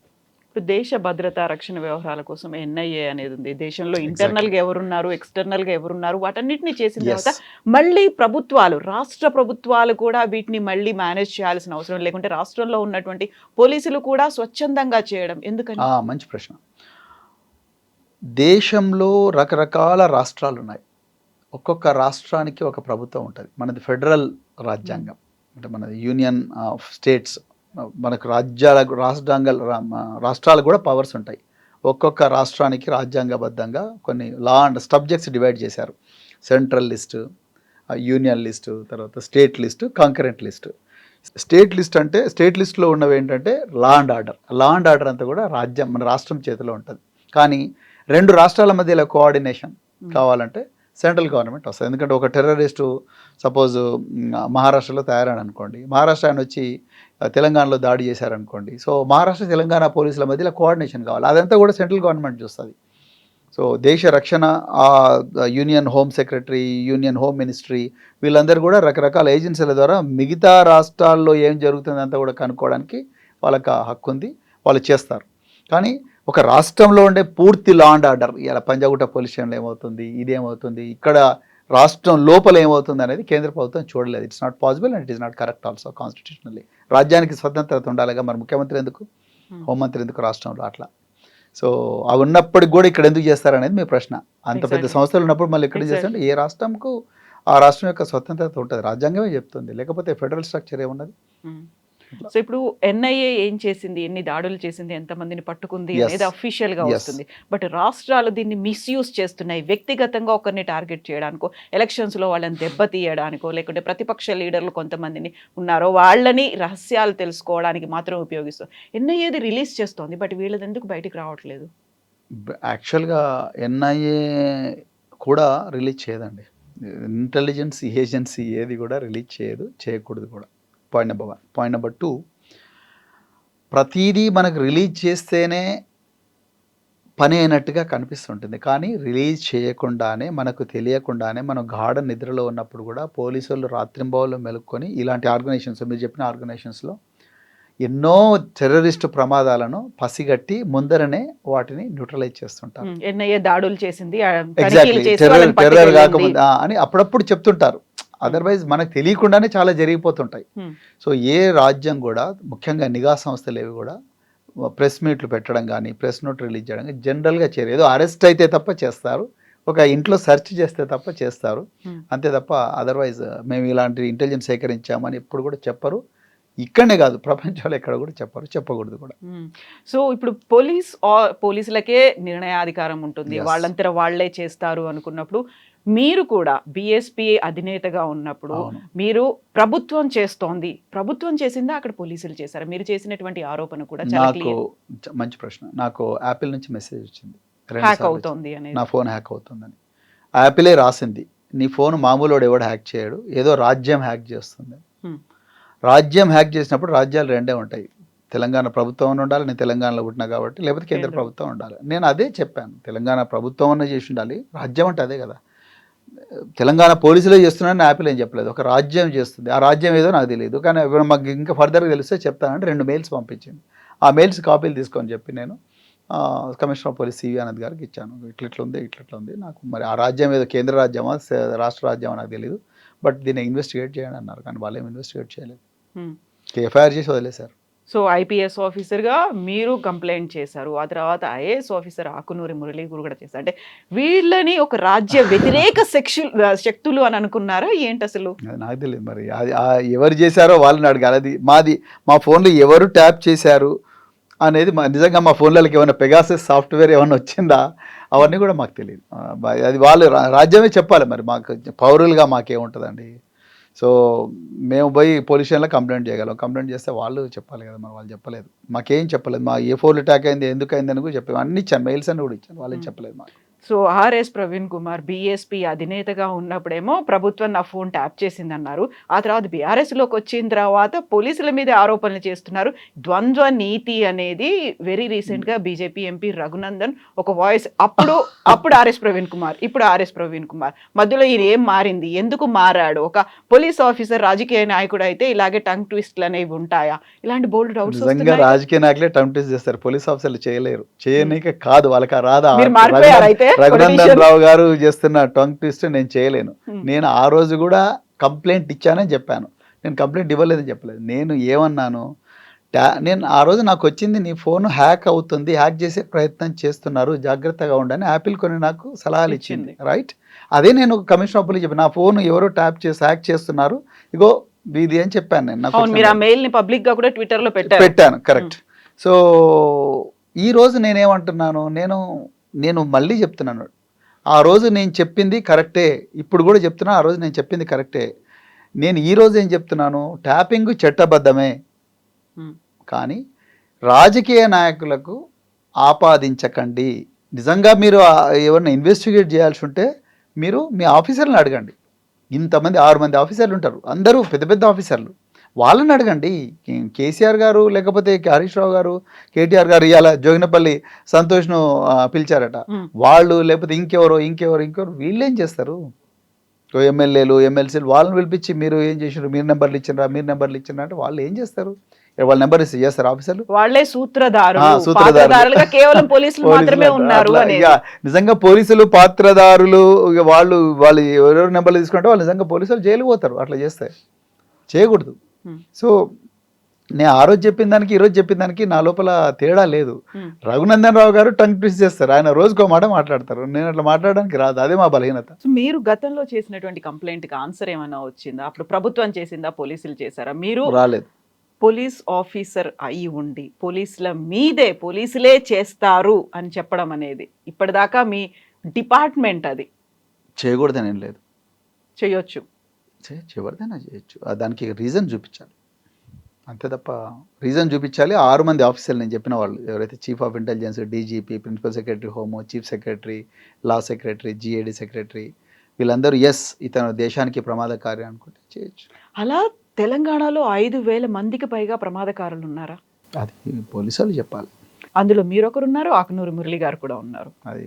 ఇప్పుడు దేశ భద్రతా రక్షణ వ్యవహారాల కోసం ఎన్ఐఏ అనేది ఉంది. దేశంలో ఇంటర్నల్ గా ఎవరున్నారు, ఎక్స్టర్నల్ గా ఎవరున్నారు, వాటన్నిటిని చేసిన తర్వాత మళ్ళీ ప్రభుత్వాలు, రాష్ట్ర ప్రభుత్వాలు కూడా వీటిని మళ్ళీ మేనేజ్ చేయాల్సిన అవసరం లేకుంటే రాష్ట్రంలో ఉన్నటువంటి పోలీసులు కూడా స్వచ్ఛందంగా చేయడం ఎందుకని? మంచి ప్రశ్న. దేశంలో రకరకాల రాష్ట్రాలు ఉన్నాయి. ఒక్కొక్క రాష్ట్రానికి ఒక ప్రభుత్వం ఉంటుంది. మనది ఫెడరల్ రాజ్యాంగం, అంటే మనది యూనియన్ ఆఫ్ స్టేట్స్. మనకు రాష్ట్రాలకు కూడా పవర్స్ ఉంటాయి. ఒక్కొక్క రాష్ట్రానికి రాజ్యాంగబద్ధంగా కొన్ని లా అండ్ సబ్జెక్ట్స్ డివైడ్ చేశారు. సెంట్రల్ లిస్టు, యూనియన్ లిస్టు, తర్వాత state list, concurrent list. State list అంటే స్టేట్ లిస్టులో ఉన్నవి ఏంటంటే లా అండ్ ఆర్డర్ అంతా కూడా మన రాష్ట్రం చేతిలో ఉంటుంది. కానీ రెండు రాష్ట్రాల మధ్యలో కోఆర్డినేషన్ కావాలంటే సెంట్రల్ గవర్నమెంట్ వస్తుంది. ఎందుకంటే ఒక టెర్రరిస్టు సపోజ్ మహారాష్ట్రలో తయారని అనుకోండి, మహారాష్ట్ర ఆయన వచ్చి తెలంగాణలో దాడి చేశారనుకోండి, సో మహారాష్ట్ర తెలంగాణ పోలీసుల మధ్యలో కోఆర్డినేషన్ కావాలి. అదంతా కూడా సెంట్రల్ గవర్నమెంట్ చూస్తుంది. సో దేశ రక్షణ, union home secretary, union home ministry, వీళ్ళందరూ కూడా రకరకాల ఏజెన్సీల ద్వారా మిగతా రాష్ట్రాల్లో ఏం జరుగుతుందంతా కూడా కనుక్కోవడానికి వాళ్ళకి హక్కు ఉంది, వాళ్ళు చేస్తారు. కానీ ఒక రాష్ట్రంలో ఉండే పూర్తి లా అండ్ ఆర్డర్, ఇలా పంజాగుట్ట పోలీస్ స్టేషన్లో ఏమవుతుంది, ఇదేమవుతుంది, ఇక్కడ రాష్ట్రం లోపల ఏమవుతుంది అనేది కేంద్ర ప్రభుత్వం చూడలేదు. It's not possible and it is not correct also constitutionally. రాజ్యానికి స్వతంత్రత ఉండాలిగా, మరి ముఖ్యమంత్రి ఎందుకు, హోంమంత్రి ఎందుకు రాష్ట్రంలో అట్లా? సో అవి ఉన్నప్పటికి కూడా ఇక్కడ ఎందుకు చేస్తారనేది మీ ప్రశ్న. అంత పెద్ద సంస్థలు ఉన్నప్పుడు మళ్ళీ ఇక్కడ చేస్తారంటే ఏ రాష్ట్రంకు ఆ రాష్ట్రం యొక్క స్వతంత్రత ఉంటుంది, రాజ్యాంగమే చెప్తుంది. లేకపోతే ఫెడరల్ స్ట్రక్చర్ ఏమున్నది? సో ఇప్పుడు ఎన్ఐఏ ఏం చేసింది, ఎన్ని దాడులు చేసింది, ఎంతమందిని పట్టుకుంది అనేది అఫీషియల్ గా వస్తుంది. బట్ రాష్ట్రాలు దీన్ని మిస్యూజ్ చేస్తున్నాయి. వ్యక్తిగతంగా ఒకరిని టార్గెట్ చేయడానికో, ఎలక్షన్స్ లో వాళ్ళని దెబ్బతీయడానికో, లేకుంటే ప్రతిపక్ష లీడర్లు కొంతమందిని ఉన్నారో వాళ్ళని రహస్యాలు తెలుసుకోవడానికి మాత్రం ఉపయోగిస్తుంది. ఎన్ఐఏది రిలీజ్ చేస్తోంది, బట్ వీళ్ళది ఎందుకు బయటికి రావట్లేదు? యాక్చువల్గా ఎన్ఐఏ కూడా రిలీజ్ చేయదండి. ఇంటెలిజెన్స్ ఏజెన్సీ ఏది కూడా రిలీజ్ చేయదు, చేయకూడదు కూడా. Point number 1. పాయింట్ నెంబర్ 2, ప్రతిదీ మనకు రిలీజ్ చేస్తేనే పని అయినట్టుగా కనిపిస్తుంటుంది. కానీ రిలీజ్ చేయకుండానే, మనకు తెలియకుండానే, మనం గాఢ నిద్రలో ఉన్నప్పుడు కూడా పోలీసులు రాత్రింబవళ్ళు మెలుక్కొని ఇలాంటి ఆర్గనైజేషన్స్, మీరు చెప్పిన ఆర్గనైజేషన్స్లో ఎన్నో టెర్రరిస్టు ప్రమాదాలను పసిగట్టి ముందరనే వాటిని న్యూట్రలైజ్ చేస్తుంటారు. ఎన్ఐఏ దాడులు చేసింది, ఎగ్జాక్ట్లీ, టెర్రర్ కాకముందు అని అప్పుడప్పుడు చెప్తుంటారు. అదర్వైజ్ మనకు తెలియకుండానే చాలా జరిగిపోతుంటాయి. సో ఏ రాజ్యం కూడా, ముఖ్యంగా నిఘా సంస్థలు ఏవి కూడా ప్రెస్ మీట్లు పెట్టడం కానీ, ప్రెస్ నోట్ రిలీజ్ చేయడం కానీ జనరల్గా చేయరు. ఏదో అరెస్ట్ అయితే తప్ప చేస్తారు, ఒక ఇంట్లో సెర్చ్ చేస్తే తప్ప చేస్తారు, అంతే తప్ప అదర్వైజ్ మేము ఇలాంటి ఇంటెలిజెన్స్ సేకరించామని ఎప్పుడు కూడా చెప్పరు. ఇక్కడనే కాదు, ప్రపంచంలో ఎక్కడ కూడా చెప్పరు, చెప్పకూడదు కూడా. సో ఇప్పుడు పోలీసులకే నిర్ణయాధికారం ఉంటుంది, వాళ్ళంతా వాళ్లే చేస్తారు అనుకున్నప్పుడు, మీరు కూడా బిఎస్పీ అధినేతగా ఉన్నప్పుడు మీరు ప్రభుత్వం చేస్తోంది, ప్రభుత్వం చేసిందా అక్కడ పోలీసులు చేశారా? మీరు చేసినటువంటి ఆరోపణ కూడా నాకు మంచి ప్రశ్న. నాకు యాపిల్ నుంచి మెసేజ్ వచ్చింది, హ్యాక్ అవుతోంది అని, నా ఫోన్ హ్యాక్ అవుతుందని. యాపిలే రాసింది, నీ ఫోన్ మామూలు ఎవడు హ్యాక్ చేయడు, ఏదో రాజ్యం హ్యాక్ చేస్తుంది. రాజ్యం హ్యాక్ చేసినప్పుడు రాజ్యాలు రెండే ఉంటాయి, తెలంగాణ ప్రభుత్వం ఉండాలి, నేను తెలంగాణలో పుట్టినా కాబట్టి, లేకపోతే కేంద్ర ప్రభుత్వం ఉండాలి. నేను అదే చెప్పాను, తెలంగాణ ప్రభుత్వం అన్న చేసి ఉండాలి, రాజ్యం అంటే అదే కదా. తెలంగాణ పోలీసులే చేస్తున్నారని యాపిల్ ఏం చెప్పలేదు, ఒక రాజ్యం చేస్తుంది. ఆ రాజ్యం ఏదో నాకు తెలియదు, కానీ మాకు ఇంకా ఫర్దర్గా తెలిస్తే చెప్తానంటే 2 మెయిల్స్ పంపించింది. ఆ మెయిల్స్ కాపీలు తీసుకొని చెప్పి నేను commissioner of police CV Anand గారికి ఇచ్చాను. ఇట్లా ఉంది, నాకు మరి ఆ రాజ్యం ఏదో కేంద్ర రాజ్యమా రాష్ట్ర రాజ్యమా నాకు తెలియదు, బట్ దీన్ని ఇన్వెస్టిగేట్ చేయండి అన్నారు. కానీ వాళ్ళు ఏం ఇన్వెస్టిగేట్ చేయలేదు, ఎఫ్ఐఆర్ చేసి వదిలేశారు. సో ఐపీఎస్ ఆఫీసర్గా మీరు కంప్లైంట్ చేశారు, ఆ తర్వాత ఐఏఎస్ ఆఫీసర్ ఆకునూరి మురళీ కూడా చేశారు. అంటే వీళ్ళని ఒక రాజ్య వ్యతిరేక శక్తులు అని అనుకున్నారా ఏంటి అసలు? నాకు తెలియదు, మరి ఎవరు చేశారో వాళ్ళని అడగాలి. అది మా ఫోన్లో ఎవరు ట్యాప్ చేశారు అనేది నిజంగా మా ఫోన్లకి ఏమైనా పెగాసస్ సాఫ్ట్వేర్ ఏమైనా వచ్చిందా అవన్నీ కూడా మాకు తెలియదు. అది వాళ్ళు రాజ్యమే చెప్పాలి, మరి మాకు పౌరులుగా మాకేముంటుందండి. సో మేము పోయి పోలీస్ స్టేషన్లో కంప్లైంట్ చేయగలం, కంప్లైంట్ చేస్తే వాళ్ళు చెప్పాలి కదా, మరి వాళ్ళు చెప్పలేదు, మాకేం చెప్పలేదు. మా ఏ ఫోన్లు అటాక్ అయింది, ఎందుకు అయింది అని కూడా చెప్పాము, అన్ని ఇచ్చాను, మెయిల్స్ అన్ని కూడా ఇచ్చాను, వాళ్ళేం చెప్పలేదు మాకు. So RS Praveen Kumar BSP అధినేతగా ఉన్నప్పుడేమో ప్రభుత్వం నా ఫోన్ ట్యాప్ చేసిందన్నారు. ఆ తర్వాత బీఆర్ఎస్లోకి వచ్చిన తర్వాత పోలీసుల మీద ఆరోపణలు చేస్తున్నారు. ద్వంద్వ నీతి అనేది వెరీ రీసెంట్గా బీజేపీ ఎంపీ రఘునందన్ ఒక వాయిస్ అప్పుడు ఆర్ఎస్ ప్రవీణ్ కుమార్, ఇప్పుడు ఆర్ఎస్ ప్రవీణ్ కుమార్ మధ్యలో ఈయన ఏం మారింది, ఎందుకు మారాడు? ఒక పోలీస్ ఆఫీసర్ రాజకీయ నాయకుడు అయితే ఇలాగే టంగ్ ట్విస్ట్లు అనేవి ఉంటాయా? ఇలాంటి బోల్డ్ డౌట్స్ నిజంగా రాజకీయ నాయకులే టంగ్ ట్విస్ట్ చేస్తారు, పోలీస్ ఆఫీసర్లు చేయలేరు, చేయనీకే కాదు వాళ్ళకి రాదా. మీరు మారిపోయారు అయితే రఘునందన్ రావు గారు చేస్తున్న టంగ్ ట్విస్ట్ నేను చేయలేను. నేను ఆ రోజు కూడా కంప్లైంట్ ఇచ్చానని చెప్పాను, నేను కంప్లైంట్ ఇవ్వలేదని చెప్పలేదు. నేను ఏమన్నాను, నేను ఆ రోజు నాకు వచ్చింది నీ ఫోన్ హ్యాక్ అవుతుంది, హ్యాక్ చేసే ప్రయత్నం చేస్తున్నారు, జాగ్రత్తగా ఉండని యాపిల్ కొన్ని నాకు సలహాలు ఇచ్చింది, రైట్. అదే నేను కమిషనర్ ఆఫ్ పోలీస్ చెప్పి నా ఫోన్ ఎవరో ట్యాప్ చేసి హ్యాక్ చేస్తున్నారు, ఇగో ఇది అని చెప్పాను నేను. మీరు ఆ మెయిల్ ని పబ్లిక్ గా కూడా ట్విట్టర్ లో పెట్టాను, కరెక్ట్. సో ఈ రోజు నేనేమంటున్నాను, నేను మళ్ళీ చెప్తున్నాను, ఆ రోజు నేను చెప్పింది కరెక్టే, ఇప్పుడు కూడా చెప్తున్నా ఆ రోజు నేను చెప్పింది కరెక్టే. నేను ఈ రోజు ఏం చెప్తున్నాను, ట్యాపింగ్ చట్టబద్ధమే, కానీ రాజకీయ నాయకులకు ఆపాదించకండి. నిజంగా మీరు ఎవరిని ఇన్వెస్టిగేట్ చేయాల్సి ఉంటే మీరు మీ ఆఫీసర్లను అడగండి. ఇంతమంది 6 మంది ఆఫీసర్లు ఉంటారు, అందరూ పెద్ద పెద్ద ఆఫీసర్లు, వాళ్ళని అడగండి. కేసీఆర్ గారు లేకపోతే హరీష్ రావు గారు, కేటీఆర్ గారు ఇవాళ జోగినపల్లి సంతోష్ను పిలిచారట, వాళ్ళు లేకపోతే ఇంకెవరో వీళ్ళేం చేస్తారు? ఎమ్మెల్యేలు ఎమ్మెల్సీలు వాళ్ళని పిలిపించి మీరు ఏం చేసారు, మీరు నెంబర్లు ఇచ్చినరా అంటే వాళ్ళు ఏం చేస్తారు? వాళ్ళ నెంబర్ ఇస్తే చేస్తారు ఆఫీసర్లు? వాళ్ళే సూత్రధారులుగా కేవలం పోలీసులు మాత్రమే ఉన్నారు. నిజంగా పోలీసులు పాత్రదారులు, వాళ్ళు ఎవరెవరు నెంబర్లు తీసుకుంటే వాళ్ళు నిజంగా పోలీసులు జైలు పోతారు అట్లా చేస్తే. చేయకూడదు. సో నేను ఆ రోజు చెప్పిన దానికి ఈ రోజు చెప్పిన దానికి నా లోపల తేడా లేదు. రఘునందన్ రావు గారు టంగ్ ట్విస్ట్ చేస్తారు, ఆయన రోజుకో మాట మాట్లాడతారు, నేను అట్లా మాట్లాడడానికి రాదు, అదే మా బలహీనత. మీరు గతంలో చేసినటువంటి కంప్లైంట్ కి ఆన్సర్ ఏమైనా వచ్చిందా? అప్పుడు ప్రభుత్వం చేసిందా, పోలీసులు చేశారా? మీరు రాలేదు. పోలీస్ ఆఫీసర్ అయి ఉండి పోలీసుల మీదే పోలీసులే చేస్తారు అని చెప్పడం అనేది ఇప్పటిదాకా మీ డిపార్ట్మెంట్ అది చేయకూడదని ఏం లేదు, చేయొచ్చు, ఎవరిదైనా చేయొచ్చు, దానికి రీజన్ చూపించాలి అంతే తప్ప. రీజన్ చూపించాలి. 6 మంది ఆఫీసర్లు నేను చెప్పిన వాళ్ళు ఎవరైతే chief of intelligence, DGP, principal secretary home, chief secretary, law secretary, GAD secretary, వీళ్ళందరూ ఎస్ ఇతను దేశానికి ప్రమాదకారి అనుకుంటే చేయొచ్చు. అలా తెలంగాణలో 5,000 మందికి పైగా ప్రమాదకారులు ఉన్నారా? అది పోలీసు వాళ్ళు చెప్పాలి. అందులో మీరొకరు ఉన్నారు, ఆకునూరు మురళి గారు కూడా ఉన్నారు. అది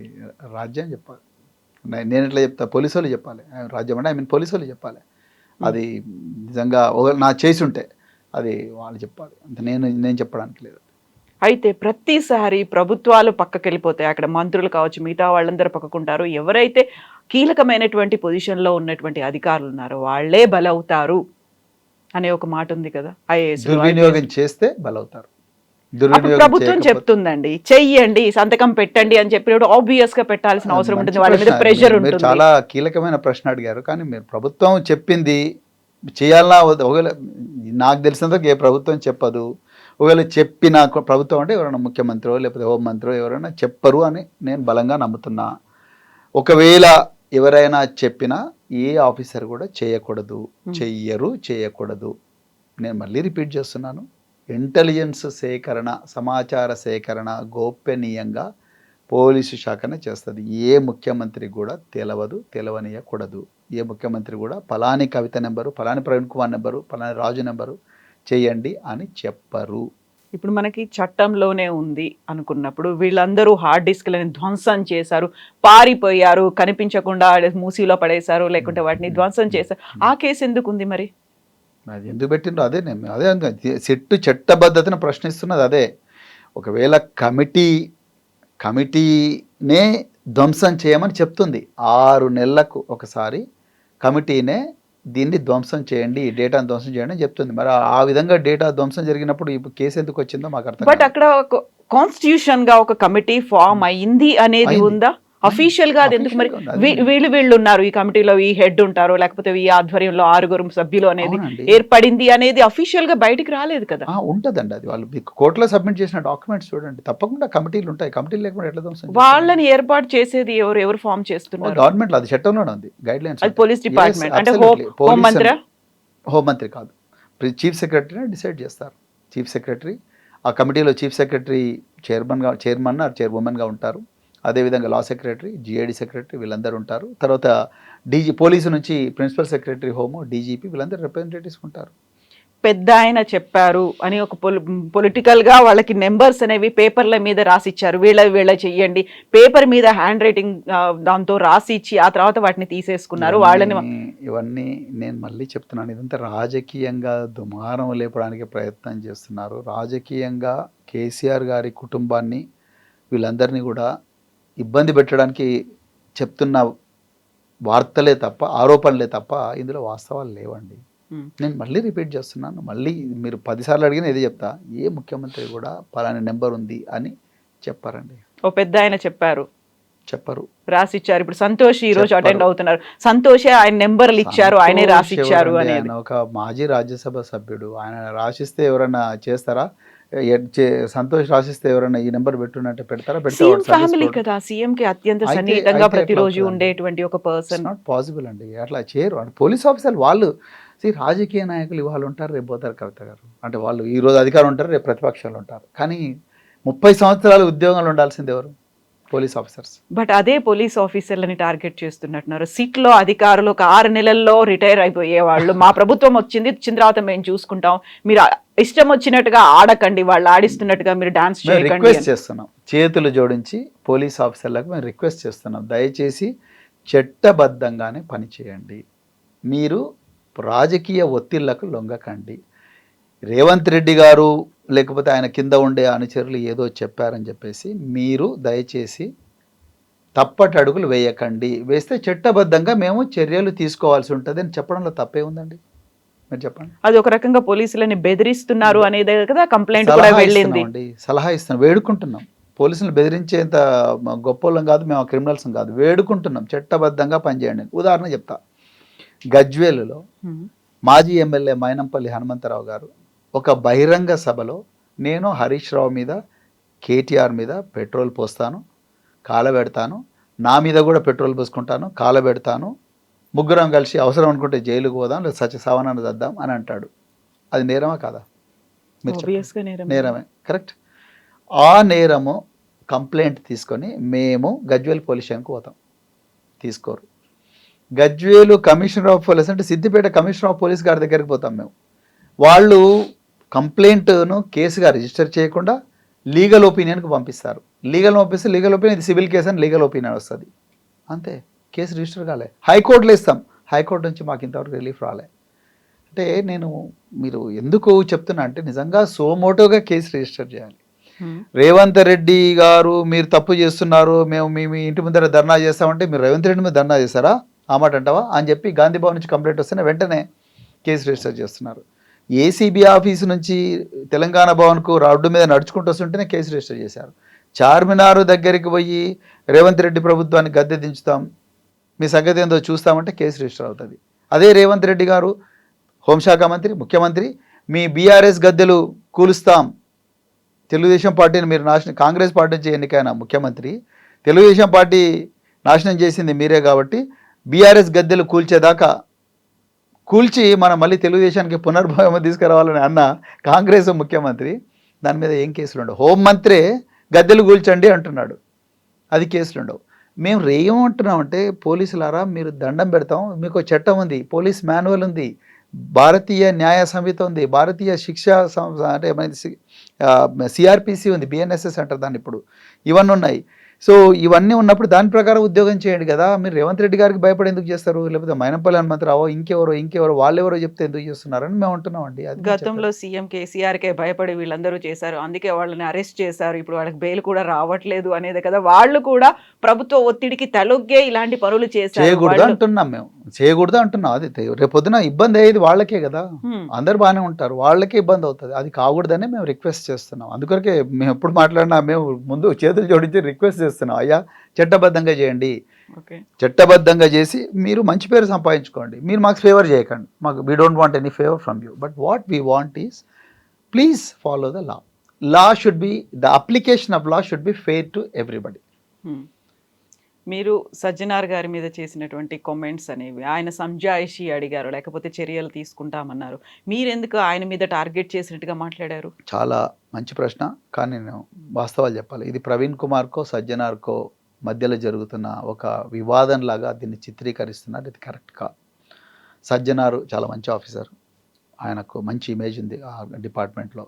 రాజ్యం చెప్పాలి, నేను ఎట్లా చెప్తా, పోలీసు వాళ్ళు చెప్పాలి. రాజ్యం అంటే పోలీసు వాళ్ళు చెప్పాలి. అది నిజంగా నా చేసి ఉంటే అది వాళ్ళు చెప్పాలి, అంత నేను చెప్పడానికి లేదు. అయితే ప్రతిసారి ప్రభుత్వాలు పక్కకి వెళ్ళిపోతాయి, అక్కడ మంత్రులు కావచ్చు మిగతా వాళ్ళందరూ పక్కకుంటారు, ఎవరైతే కీలకమైనటువంటి పొజిషన్లో ఉన్నటువంటి అధికారులు ఉన్నారో వాళ్ళే బలవుతారు అనే ఒక మాట ఉంది కదా. దుర్వినియోగం చేస్తే బలవుతారు. ప్రభుత్వం చెప్తుందండి చెయ్యండి, సంతకం పెట్టండి అని చెప్పినప్పుడు ఆబ్వియస్ గా పెట్టాల్సిన అవసరం ఉంటుంది, వాళ్ళ మీద ప్రెషర్ ఉంటుంది. చాలా కీలకమైన ప్రశ్న అడిగారు, కానీ మీరు ప్రభుత్వం చెప్పింది చేయాలన్నా, ఒకవేళ నాకు తెలిసినంత ఏ ప్రభుత్వం చెప్పదు, ఒకవేళ చెప్పిన ప్రభుత్వం అంటే ఎవరైనా ముఖ్యమంత్రి లేకపోతే హోంమంత్రి ఎవరైనా చెప్పరు అని నేను బలంగా నమ్ముతున్నా. ఒకవేళ ఎవరైనా చెప్పినా ఏ ఆఫీసర్ కూడా చేయకూడదు, చేయకూడదు. నేను మళ్ళీ రిపీట్ చేస్తున్నాను, ఇంటెలిజెన్స్ సేకరణ, సమాచార సేకరణ గోప్యనీయంగా పోలీసు శాఖనే చేస్తుంది. ఏ ముఖ్యమంత్రి కూడా తెలవనీయకూడదు. ఏ ముఖ్యమంత్రి కూడా ఫలాని కవిత నెంబరు, ఫలాని ప్రవీణ్ కుమార్ నెంబరు, ఫలాని రాజు నెంబరు చేయండి అని చెప్పరు. ఇప్పుడు మనకి చట్టంలోనే ఉంది అనుకున్నప్పుడు వీళ్ళందరూ హార్డ్ డిస్క్లని ధ్వంసం చేశారు, పారిపోయారు, కనిపించకుండా మూసీలో పడేశారు, లేకుంటే వాటిని ధ్వంసం చేశారు, ఆ కేసు ఎందుకు ఉంది మరి? అది ఎందుకు పెట్టిండ్రో అదే సెట్టు చట్టబద్ధతను ప్రశ్నిస్తున్నది అదే. ఒకవేళ కమిటీనే ధ్వంసం చేయమని చెప్తుంది, 6 నెలలకు ఒకసారి కమిటీనే దీన్ని ధ్వంసం చేయండి, డేటాను ధ్వంసం చేయండి అని చెప్తుంది. మరి ఆ విధంగా డేటా ధ్వంసం జరిగినప్పుడు ఈ కేసు ఎందుకు వచ్చిందో మాకు అర్థం. బట్ అక్కడ కాన్స్టిట్యూషన్ గా ఒక కమిటీ ఫామ్ అయింది అనేది ఉందా అఫీషియల్ గా? అది ఎందుకు మరి వీళ్ళు ఉన్నారు ఈ కమిటీలో, ఈ హెడ్ ఉంటారు, లేకపోతే ఈ ఆధ్వర్యంలో 6 సభ్యులు అనేది ఏర్పడింది అనేది అఫీషియల్ గా బయటికి రాలేదు కదా. ఉంటదండి, అది వాళ్ళు కోర్టులో సబ్మిట్ చేసిన డాక్యుమెంట్స్ చూడండి, తప్పకుండా కమిటీలు ఉంటాయి. కమిటీలు లేకుండా ఎట్లా ధ్వంసం? వాళ్ళని ఏర్పాటు చేసేది ఎవరు ఫామ్ చేస్తున్నారు? గవర్నమెంట్, అది చట్టంలోనే ఉంది, గైడ్ లైన్స్. అది పోలీస్ డిపార్ట్మెంట్ అంటే హోంమంత్రి కాదు, చీఫ్ సెక్రటరీని డిసైడ్ చేస్తారు. చీఫ్ సెక్రటరీ, ఆ కమిటీలో చీఫ్ సెక్రటరీ చైర్మన్ చైర్మన్గా ఉంటారు. అదేవిధంగా లా సెక్రటరీ, జిఐడి సెక్రటరీ వీళ్ళందరూ ఉంటారు. తర్వాత పోలీసు నుంచి ప్రిన్సిపల్ సెక్రటరీ హోము, డీజీపీ వీళ్ళందరూ రిప్రజెంటేటివ్స్ ఉంటారు. పెద్ద ఆయన చెప్పారు అని ఒక పొలిటికల్ గా వాళ్ళకి నెంబర్స్ అనేవి పేపర్ల మీద రాసిచ్చారు, వీళ్ళ చెయ్యండి, పేపర్ మీద హ్యాండ్ రైటింగ్ దాంతో రాసి ఇచ్చి ఆ తర్వాత వాటిని తీసేసుకున్నారు. వాళ్ళని ఇవన్నీ నేను మళ్ళీ చెప్తున్నాను, ఇదంతా రాజకీయంగా దుమారం లేపడానికి ప్రయత్నం చేస్తున్నారు. రాజకీయంగా కేసీఆర్ గారి కుటుంబాన్ని వీళ్ళందరినీ కూడా ఇబ్బంది పెట్టడానికి చెప్తున్న వార్తలే తప్ప, ఆరోపణలే తప్ప ఇందులో వాస్తవాలు లేవండి. నేను మళ్ళీ రిపీట్ చేస్తున్నాను, మళ్ళీ మీరు 10 సార్లు అడిగినా ఇదే చెప్తా, ఏ ముఖ్యమంత్రి కూడా పలానా నెంబర్ ఉంది అని చెప్పారండి. ఓ పెద్ద ఆయన చెప్పారు, చెప్పరు, రాసిచ్చారు. ఇప్పుడు సంతోష్ ఈ రోజు అటెండ్ అవుతున్నారు, సంతోషే ఆయన నెంబర్లు ఇచ్చారు, ఆయనే రాసిచ్చారు అని. ఆయన ఒక మాజీ రాజ్యసభ సభ్యుడు, ఆయన రాసిస్తే ఎవరైనా చేస్తారా? సంతోష్ రాసిస్తే ఎవరైనా ఈ నెంబర్ పెట్టునంటే పెడతారా? సీఎం ఫ్యామిలీ కదా, సీఎం కి అత్యంత సన్నిహితంగా ప్రతిరోజు ఉండేటువంటి ఒక పర్సన్. నాట్ పాసిబుల్ అండి, అట్లా చేయరు. పోలీస్ ఆఫీసర్లు వాళ్ళు రాజకీయ నాయకులు ఇవాళ ఉంటారు, రేపు పోతారు. కవిత గారు అంటే వాళ్ళు ఈ రోజు అధికారం ఉంటారు, రేపు ప్రతిపక్షాలు ఉంటారు. కానీ 30 సంవత్సరాలు ఉద్యోగాలు ఉండాల్సింది ఎవరు? Police officers. బట్ అదే పోలీస్ ఆఫీసర్లని టార్గెట్ చేస్తున్నట్టున్నారు. సిట్లో అధికారులు ఒక 6 నెలల్లో రిటైర్ అయిపోయే వాళ్ళు, మా ప్రభుత్వం వచ్చింది తర్వాత మేము చూసుకుంటాం, మీరు ఇష్టం వచ్చినట్టుగా ఆడకండి, వాళ్ళు ఆడిస్తున్నట్టుగా మీరు డాన్స్ చేయకండి. రిక్వెస్ట్ చేస్తున్నాం, చేతులు జోడించి పోలీస్ ఆఫీసర్లకు మేము రిక్వెస్ట్ చేస్తున్నాం, దయచేసి చట్టబద్ధంగానే పనిచేయండి, మీరు రాజకీయ ఒత్తిళ్లకు లొంగకండి. రేవంత్ రెడ్డి గారు లేకపోతే ఆయన కింద ఉండే అనుచరులు ఏదో చెప్పారని చెప్పేసి మీరు దయచేసి తప్పటి అడుగులు వేయకండి, వేస్తే చట్టబద్ధంగా మేము చర్యలు తీసుకోవాల్సి ఉంటుంది అని చెప్పడంలో తప్పే ఉందండి? మీరు చెప్పండి. అది ఒక రకంగా పోలీసులని బెదిరిస్తున్నారు అనేది కదా కంప్లైంట్ కూడా వెళ్ళింది. సలహా ఇస్తున్నాం, వేడుకుంటున్నాం, పోలీసులు బెదిరించేంత గొప్పలం కాదు, మేము క్రిమినల్స్ కాదు, వేడుకుంటున్నాం చట్టబద్ధంగా పనిచేయండి. ఉదాహరణ చెప్తా, గజ్వేలులో మాజీ ఎమ్మెల్యే మైనంపల్లి హనుమంతరావు గారు ఒక బహిరంగ సభలో నేను హరీష్ రావు మీద, కేటీఆర్ మీద పెట్రోల్ పోస్తాను, కాలబెడతాను, నా మీద కూడా పెట్రోల్ పోసుకుంటాను, కాలబెడతాను, ముగ్గురం కలిసి అవసరం అనుకుంటే జైలుకు పోదాం, లేదా సత్య సావనాన్ని చద్దాం అని అంటాడు. అది నేరమా కాదా? నేరమే, కరెక్ట్. ఆ నేరము కంప్లైంట్ తీసుకొని మేము గజ్వేల్ పోలీస్ స్టేషన్కి పోతాం, తీసుకోరు. గజ్వేలు కమిషనర్ ఆఫ్ పోలీస్ అంటే సిద్దిపేట కమిషనర్ ఆఫ్ పోలీస్ గారి దగ్గరికి పోతాం మేము. వాళ్ళు కంప్లైంట్ను కేసుగా రిజిస్టర్ చేయకుండా లీగల్ ఒపీనియన్కి పంపిస్తారు. లీగల్ పంపిస్తే లీగల్ ఒపీనియన్, ఇది సివిల్ కేసు అని లీగల్ ఒపీనియన్ వస్తుంది, అంతే. కేసు రిజిస్టర్ కాలే, హైకోర్టులో ఇస్తాం, హైకోర్టు నుంచి మాకు ఇంతవరకు రిలీఫ్ రాలే. అంటే నేను మీరు ఎందుకు చెప్తున్నా అంటే నిజంగా సోమోటోగా కేసు రిజిస్టర్ చేయాలి. రేవంత్ రెడ్డి గారు మీరు తప్పు చేస్తున్నారు, మేము మీ ఇంటి ముందర ధర్నా చేస్తామంటే మీరు రేవంత్ రెడ్డి మీద ధర్నా చేస్తారా, ఆ మాట అంటావా అని చెప్పి గాంధీ భవన్ నుంచి కంప్లైంట్ వస్తేనే వెంటనే కేసు రిజిస్టర్ చేస్తున్నారు. ఏసీబీ ఆఫీసు నుంచి తెలంగాణ భవన్కు రోడ్డు మీద నడుచుకుంటూ వస్తుంటేనే కేసు రిజిస్టర్ చేశారు. చార్మినార్ దగ్గరికి పోయి రేవంత్ రెడ్డి ప్రభుత్వాన్ని గద్దె దించుతాం, మీ సంగతి ఏందో చూస్తామంటే కేసు రిజిస్టర్ అవుతుంది. అదే రేవంత్ రెడ్డి గారు హోంశాఖ మంత్రి, ముఖ్యమంత్రి, మీ బీఆర్ఎస్ గద్దెలు కూలుస్తాం, తెలుగుదేశం పార్టీని మీరు కాంగ్రెస్ పార్టీ నుంచి ఎన్నికైన ముఖ్యమంత్రి, తెలుగుదేశం పార్టీ నాశనం చేసింది మీరే కాబట్టి బీఆర్ఎస్ గద్దెలు కూల్చేదాకా కూల్చి మనం మళ్ళీ తెలుగుదేశానికి పునర్భవం తీసుకురావాలని అన్న కాంగ్రెస్ ముఖ్యమంత్రి, దాని మీద ఏం కేసులు ఉండవు. హోంమంత్రే గద్దెలు కూల్చండి అంటున్నాడు, అది కేసులు ఉండవు. మేము ఏమంటున్నామంటే పోలీసులారా మీరు దండం పెడతాం, మీకు చట్టం ఉంది, పోలీస్ మాన్యువల్ ఉంది, భారతీయ న్యాయ సంహిత ఉంది, భారతీయ శిక్షా అంటే సిఆర్పిసి ఉంది, బిఎన్ఎస్ఎస్ అంటారు దాన్ని ఇప్పుడు, ఇవన్నీ ఉన్నాయి. సో ఇవన్నీ ఉన్నప్పుడు దాని ప్రకారం ఉద్యోగం చేయండి కదా. మీరు రేవంత్ రెడ్డి గారికి భయపడి ఎందుకు చేస్తారు, లేకపోతే మైనంపల్లి హనుమంతరావు ఇంకెవరో వాళ్ళెవరో చెప్తే ఎందుకు చేస్తున్నారని మేము అంటున్నామండి. గతంలో సీఎం కేసీఆర్కే భయపడి వీళ్ళందరూ చేశారు, అందుకే వాళ్ళని అరెస్ట్ చేశారు, ఇప్పుడు వాళ్ళకి బెయిల్ కూడా రావట్లేదు అనేది కదా. వాళ్ళు కూడా ప్రభుత్వ ఒత్తిడికి తలొగ్గే ఇలాంటి పనులు చేయకూడదు అంటున్నాం మేము, చేయకూడదు అంటున్నాం. అది రేపొద్దున ఇబ్బంది అయ్యేది వాళ్ళకే కదా, అందరు బాగానే ఉంటారు, వాళ్ళకే ఇబ్బంది అవుతుంది, అది కాకూడదని మేము రిక్వెస్ట్ చేస్తున్నాం. అందుకొరకే మేము ఎప్పుడు మాట్లాడినా మేము ముందు చేతులు జోడించి రిక్వెస్ట్ చేస్తున్నాం, అయ్యా చట్టబద్ధంగా చేయండి, చట్టబద్ధంగా చేసి మీరు మంచి పేరు సంపాదించుకోండి, మీరు మాకు ఫేవర్ చేయకండి, మాకు we don't want any favour from you, but what we want is please follow the law. Law should be, the application of law should be fair to everybody. మీరు సజ్జనార్ గారి మీద చేసినటువంటి కామెంట్స్ అనేవి, ఆయన సంజాయిషి అడిగారు, లేకపోతే చర్యలు తీసుకుంటామన్నారు, మీరెందుకు ఆయన మీద టార్గెట్ చేసినట్టుగా మాట్లాడారు? చాలా మంచి ప్రశ్న, కానీ నేను వాస్తవాలు చెప్పాలి. ఇది ప్రవీణ్ కుమార్కో సజ్జనార్కో మధ్యలో జరుగుతున్న ఒక వివాదంలాగా దీన్ని చిత్రీకరిస్తున్నారు. ఇది కరెక్ట్ కాదు. సజ్జనారు చాలా మంచి ఆఫీసర్, ఆయనకు మంచి ఇమేజ్ ఉంది ఆ డిపార్ట్మెంట్లో.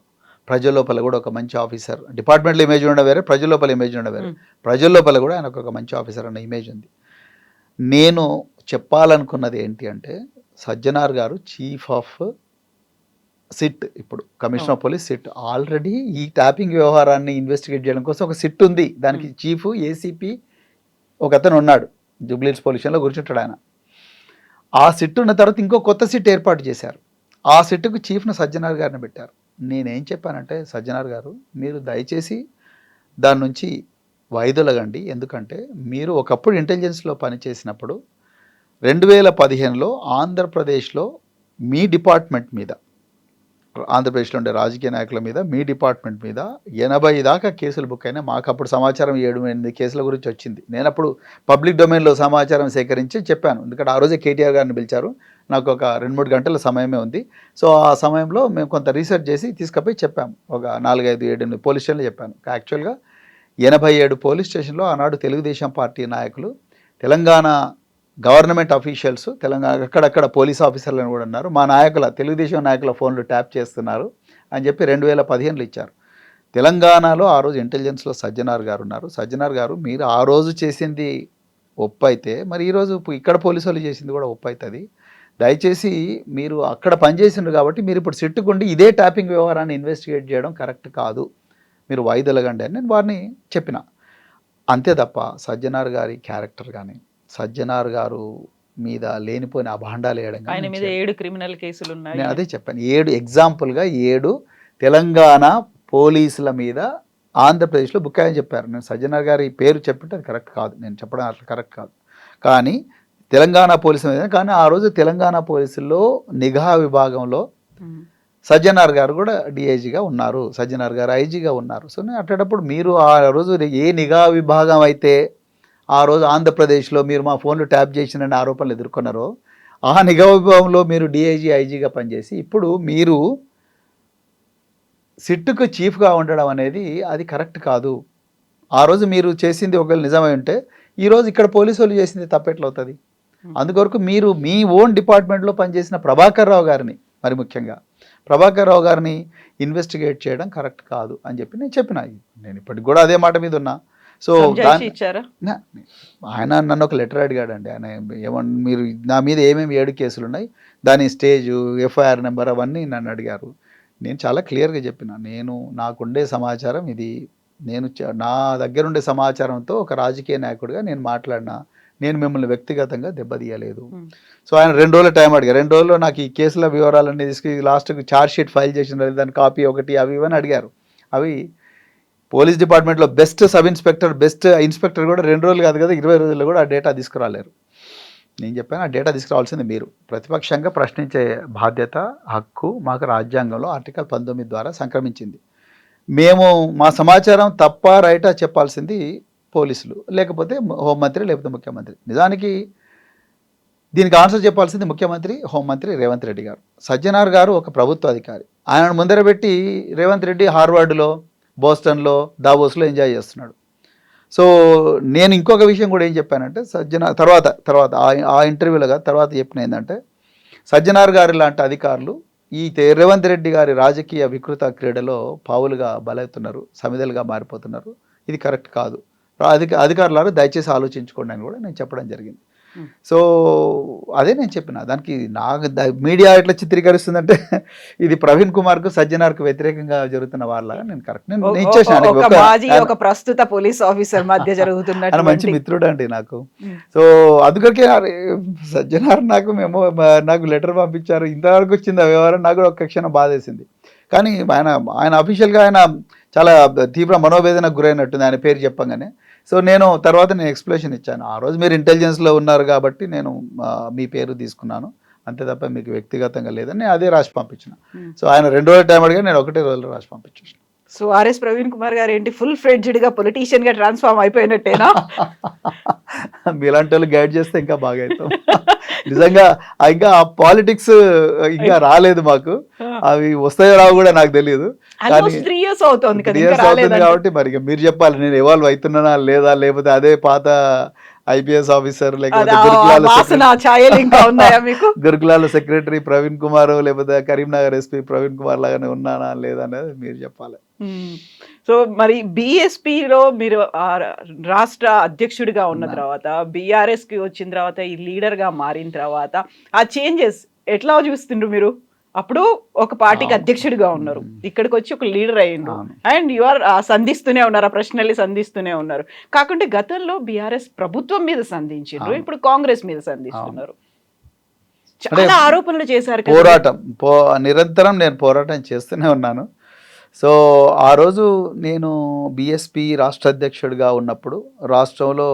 ప్రజల లోపల కూడా ఒక మంచి ఆఫీసర్, డిపార్ట్మెంట్లో ఇమేజ్ ఉండడం వేరే, ప్రజల లోపల ఇమేజ్ ఉండడం వేరే. ప్రజల లోపల కూడా ఆయనకు ఒక మంచి ఆఫీసర్ అన్న ఇమేజ్ ఉంది. నేను చెప్పాలనుకున్నది ఏంటి అంటే, సజ్జనార్ గారు చీఫ్ ఆఫ్ సిట్, ఇప్పుడు commissioner of police SIT, already ఈ ట్యాపింగ్ వ్యవహారాన్ని ఇన్వెస్టిగేట్ చేయడం కోసం ఒక సిట్ ఉంది. దానికి చీఫ్ ఏసీపీ ఒక అతను ఉన్నాడు, జూబ్లీహిల్స్ పొల్యూషన్లో కూర్చుంటాడు ఆయన. ఆ సిట్ ఉన్న తర్వాత ఇంకో కొత్త సిట్ ఏర్పాటు చేశారు. ఆ సిట్కు చీఫ్ను సజ్జనార్ గారిని పెట్టారు. నేనేం చెప్పానంటే, సజ్జనార్ గారు మీరు దయచేసి దాని నుంచి వైదొలగండి. ఎందుకంటే మీరు ఒకప్పుడు ఇంటెలిజెన్స్లో పనిచేసినప్పుడు 2015లో ఆంధ్రప్రదేశ్లో మీ డిపార్ట్మెంట్ మీద, ఆంధ్రప్రదేశ్లో ఉండే రాజకీయ నాయకుల మీద, మీ డిపార్ట్మెంట్ మీద 80 దాకా కేసులు బుక్ అయినా. మాకు అప్పుడు సమాచారం 7-8 కేసుల గురించి వచ్చింది. నేను అప్పుడు పబ్లిక్ డొమైన్లో సమాచారం సేకరించి చెప్పాను. ఎందుకంటే ఆ రోజే కేటీఆర్ గారిని పిలిచారు, నాకు ఒక 2-3 గంటల సమయమే ఉంది. సో ఆ సమయంలో మేము కొంత రీసెర్చ్ చేసి తీసుకుపోయి చెప్పాము. ఒక 4-5-7 పోలీస్ స్టేషన్లు చెప్పాను. యాక్చువల్గా 87 పోలీస్ స్టేషన్లో ఆనాడు తెలుగుదేశం పార్టీ నాయకులు, తెలంగాణ గవర్నమెంట్ అఫీషియల్స్, తెలంగాణ అక్కడక్కడ పోలీస్ ఆఫీసర్లను కూడా ఉన్నారు, మా నాయకుల, తెలుగుదేశం నాయకుల ఫోన్లు ట్యాప్ చేస్తున్నారు అని చెప్పి 2015లో ఇచ్చారు. తెలంగాణలో ఆ రోజు ఇంటెలిజెన్స్లో సజ్జనార్ గారు ఉన్నారు. సజ్జనార్ గారు, మీరు ఆ రోజు చేసింది ఒప్పు అయితే మరి ఈరోజు ఇక్కడ పోలీసు వాళ్ళు చేసింది కూడా ఒప్పు అవుతుంది. దయచేసి మీరు అక్కడ పనిచేసిండ్రు కాబట్టి మీరు ఇప్పుడు సిట్టుకుండి ఇదే ట్యాపింగ్ వ్యవహారాన్ని ఇన్వెస్టిగేట్ చేయడం కరెక్ట్ కాదు, మీరు వాయిదొలగండి అని నేను వారిని చెప్పిన. అంతే తప్ప సజ్జనార్ గారి క్యారెక్టర్ కానీ, సజ్జనార్ గారు మీద లేనిపోయిన అభాండాలు వేయడం కానీ, ఆయన మీద 7 క్రిమినల్ కేసులు ఉన్నాయి. నేను అదే చెప్పాను. 7 ఎగ్జాంపుల్గా 7 తెలంగాణ పోలీసుల మీద ఆంధ్రప్రదేశ్లో బుక్ అయ్యని చెప్పారు. నేను సజ్జనార్ గారి పేరు చెప్పింటే అది కరెక్ట్ కాదు, నేను చెప్పడం అట్లా కరెక్ట్ కాదు. కానీ తెలంగాణ పోలీసుల మీద, కానీ ఆ రోజు తెలంగాణ పోలీసుల్లో నిఘా విభాగంలో సజ్జనార్ గారు కూడా డిఐజీగా ఉన్నారు, సజ్జనార్ గారు ఐజీగా ఉన్నారు. సో నేను అట్టేటప్పుడు మీరు ఆ రోజు ఏ నిఘా విభాగం అయితే ఆ రోజు ఆంధ్రప్రదేశ్లో మీరు మా ఫోన్లు ట్యాప్ చేసినని ఆరోపణలు ఎదుర్కొన్నారో, ఆ నిఘా విభాగంలో మీరు డిఐజీ ఐజీగా పనిచేసి ఇప్పుడు మీరు సిట్టుకు చీఫ్గా ఉండడం అనేది అది కరెక్ట్ కాదు. ఆ రోజు మీరు చేసింది ఒకవేళ నిజమై ఉంటే ఈరోజు ఇక్కడ పోలీసు వాళ్ళు చేసింది తప్పెట్లవుతుంది. అందుకొరకు మీరు మీ ఓన్ డిపార్ట్మెంట్లో పనిచేసిన ప్రభాకర్ రావు గారిని, మరి ముఖ్యంగా ప్రభాకర్ రావు గారిని ఇన్వెస్టిగేట్ చేయడం కరెక్ట్ కాదు అని చెప్పి నేను చెప్పిన. నేను ఇప్పటికి కూడా అదే మాట మీద ఉన్నా. సో ఆయన నన్ను ఒక లెటర్ అడిగాడండి. ఆయన ఏమన్నా మీరు నా మీద ఏమేమి 7 కేసులు ఉన్నాయి, దాని స్టేజు, ఎఫ్ఐఆర్ నెంబర్ అవన్నీ నన్ను అడిగారు. నేను చాలా క్లియర్గా చెప్పిన, నేను నాకుండే సమాచారం ఇది, నేను నా దగ్గర ఉండే సమాచారంతో ఒక రాజకీయ నాయకుడిగా నేను మాట్లాడినా, నేను మిమ్మల్ని వ్యక్తిగతంగా దెబ్బతీయలేదు. సో ఆయన 2 రోజుల టైం అడిగారు. 2 రోజుల్లో నాకు ఈ కేసుల వివరాలన్నీ తీసుకు లాస్ట్కి ఛార్జ్ షీట్ ఫైల్ చేసిన దాని కాపీ ఒకటి అవి ఇవన్నీ అడిగారు. అవి పోలీస్ డిపార్ట్మెంట్లో best sub inspector, best inspector కూడా 2 రోజులు కాదు కదా, 20 రోజుల్లో కూడా ఆ డేటా తీసుకురాలేరు. నేను చెప్పాను, ఆ డేటా తీసుకురావాల్సింది మీరు. ప్రతిపక్షంగా ప్రశ్నించే బాధ్యత, హక్కు మాకు రాజ్యాంగంలో ఆర్టికల్ 19 ద్వారా సంక్రమించింది. మేము మా సమాచారం తప్ప రైటా చెప్పాల్సింది పోలీసులు, లేకపోతే హోంమంత్రి, లేకపోతే ముఖ్యమంత్రి. నిజానికి దీనికి ఆన్సర్ చెప్పాల్సింది ముఖ్యమంత్రి, హోంమంత్రి రేవంత్ రెడ్డి గారు. సజ్జనార్ గారు ఒక ప్రభుత్వ అధికారి. ఆయనను ముందర పెట్టి రేవంత్ రెడ్డి హార్వర్డ్లో, బోస్టన్లో, దావోస్లో ఎంజాయ్ చేస్తున్నాడు. సో నేను ఇంకొక విషయం కూడా ఏం చెప్పానంటే, తర్వాత ఆ ఇంటర్వ్యూలో తర్వాత చెప్పిన ఏంటంటే, సజ్జనార్ గారి లాంటి అధికారులు ఈ రేవంత్ రెడ్డి గారి రాజకీయ వికృత క్రీడలో పావులుగా బలవుతున్నారు, సమిదలుగా మారిపోతున్నారు. ఇది కరెక్ట్ కాదు. అధికారులారు దయచేసి ఆలోచించుకోండి అని కూడా నేను చెప్పడం జరిగింది. సో అదే నేను చెప్పిన. దానికి నాకు మీడియా ఎట్లా చిత్రీకరిస్తుందంటే ఇది ప్రవీణ్ కుమార్కు, సజ్జనార్కు వ్యతిరేకంగా జరుగుతున్న వాళ్ళగా నేను కరెక్ట్ నేను ఇచ్చేసాను. ఒక ప్రస్తుత పోలీస్ ఆఫీసర్ మధ్య జరుగుతున్న మంచి మిత్రుడు అండి నాకు. సో అందుకొరకే సజ్జనార్ నాకు లెటర్ పంపించారు, ఇంతవరకు వచ్చింది ఆ వ్యవహారం. నాకు కూడా ఒక క్షణం బాధేసింది. కానీ ఆయన అఫీషియల్గా ఆయన చాలా తీవ్ర మనోవేదనకు గురైనట్టుంది ఆయన పేరు చెప్పంగానే. సో నేను ఎక్స్ప్లెనేషన్ ఇచ్చాను. ఆ రోజు మీరు ఇంటెలిజెన్స్లో ఉన్నారు కాబట్టి నేను మీ పేరు తీసుకున్నాను, అంతే తప్ప మీకు వ్యక్తిగతంగా లేదని అదే రాసి పంపించిన. సో ఆయన 2 రోజుల టైం అడిగా, నేను 1 రోజులో రాసి పంపించేసాను. సో ఆర్ఎస్ ప్రవీణ్ కుమార్ గారు ఏంటి ఫుల్ ఫ్లెడ్జ్డ్ గా పొలిటీషియన్ గా ట్రాన్స్ఫార్మ్ అయిపోయినట్టేనా? మీలాంటి వాళ్ళు గైడ్ చేస్తే ఇంకా బాగా అవుతాం. నిజంగా ఇంకా పాలిటిక్స్ ఇంకా రాలేదు మాకు, అవి వస్తాయో రావు కూడా నాకు తెలియదు. కానీ 3 years అవుతుంది కదా, 3 ఇంకా years అవుతుంది రాలేదంటే. కాబట్టి మరి ఇక మీరు చెప్పాలి నేను ఎవాల్వ్ అవుతున్నానా లేదా, లేకపోతే అదే పాత ఐపీఎస్ ఆఫీసర్ లేకపోతే వాసన ఛాయలు ఇంకా ఉన్నాయా మీకు? గురుకులాల సెక్రటరీ ప్రవీణ్ కుమార్ లేకపోతే కరీంనగర్ ఎస్పీ ప్రవీణ్ కుమార్ లాగానే ఉన్నానా లేదా అనేది మీరు చెప్పాలి. సో మరి బిఎస్పిలో మీరు రాష్ట్ర అధ్యక్షుడిగా ఉన్న తర్వాత, బీఆర్ఎస్ కి వచ్చిన తర్వాత, ఈ లీడర్ గా మారిన తర్వాత ఆ చేంజెస్ ఎట్లా చూస్తుండ్రు మీరు? అప్పుడు ఒక పార్టీకి అధ్యక్షుడిగా ఉన్నారు, ఇక్కడికి వచ్చి ఒక లీడర్ అయ్యిండ్రు, అండ్ యు ఆర్ సంధిస్తూనే ఉన్నారు, ఆ ప్రశ్నల్ని సంధిస్తూనే ఉన్నారు. కాకుంటే గతంలో బీఆర్ఎస్ ప్రభుత్వం మీద సంధించారు, ఇప్పుడు కాంగ్రెస్ మీద సంధిస్తున్నారు. చాలా ఆరోపణలు చేశారు కదా. పోరాటం నిరంతరం నేను పోరాటం చేస్తూనే ఉన్నాను. సో ఆ రోజు నేను బీఎస్పీ రాష్ట్ర అధ్యక్షుడిగా ఉన్నప్పుడు రాష్ట్రంలో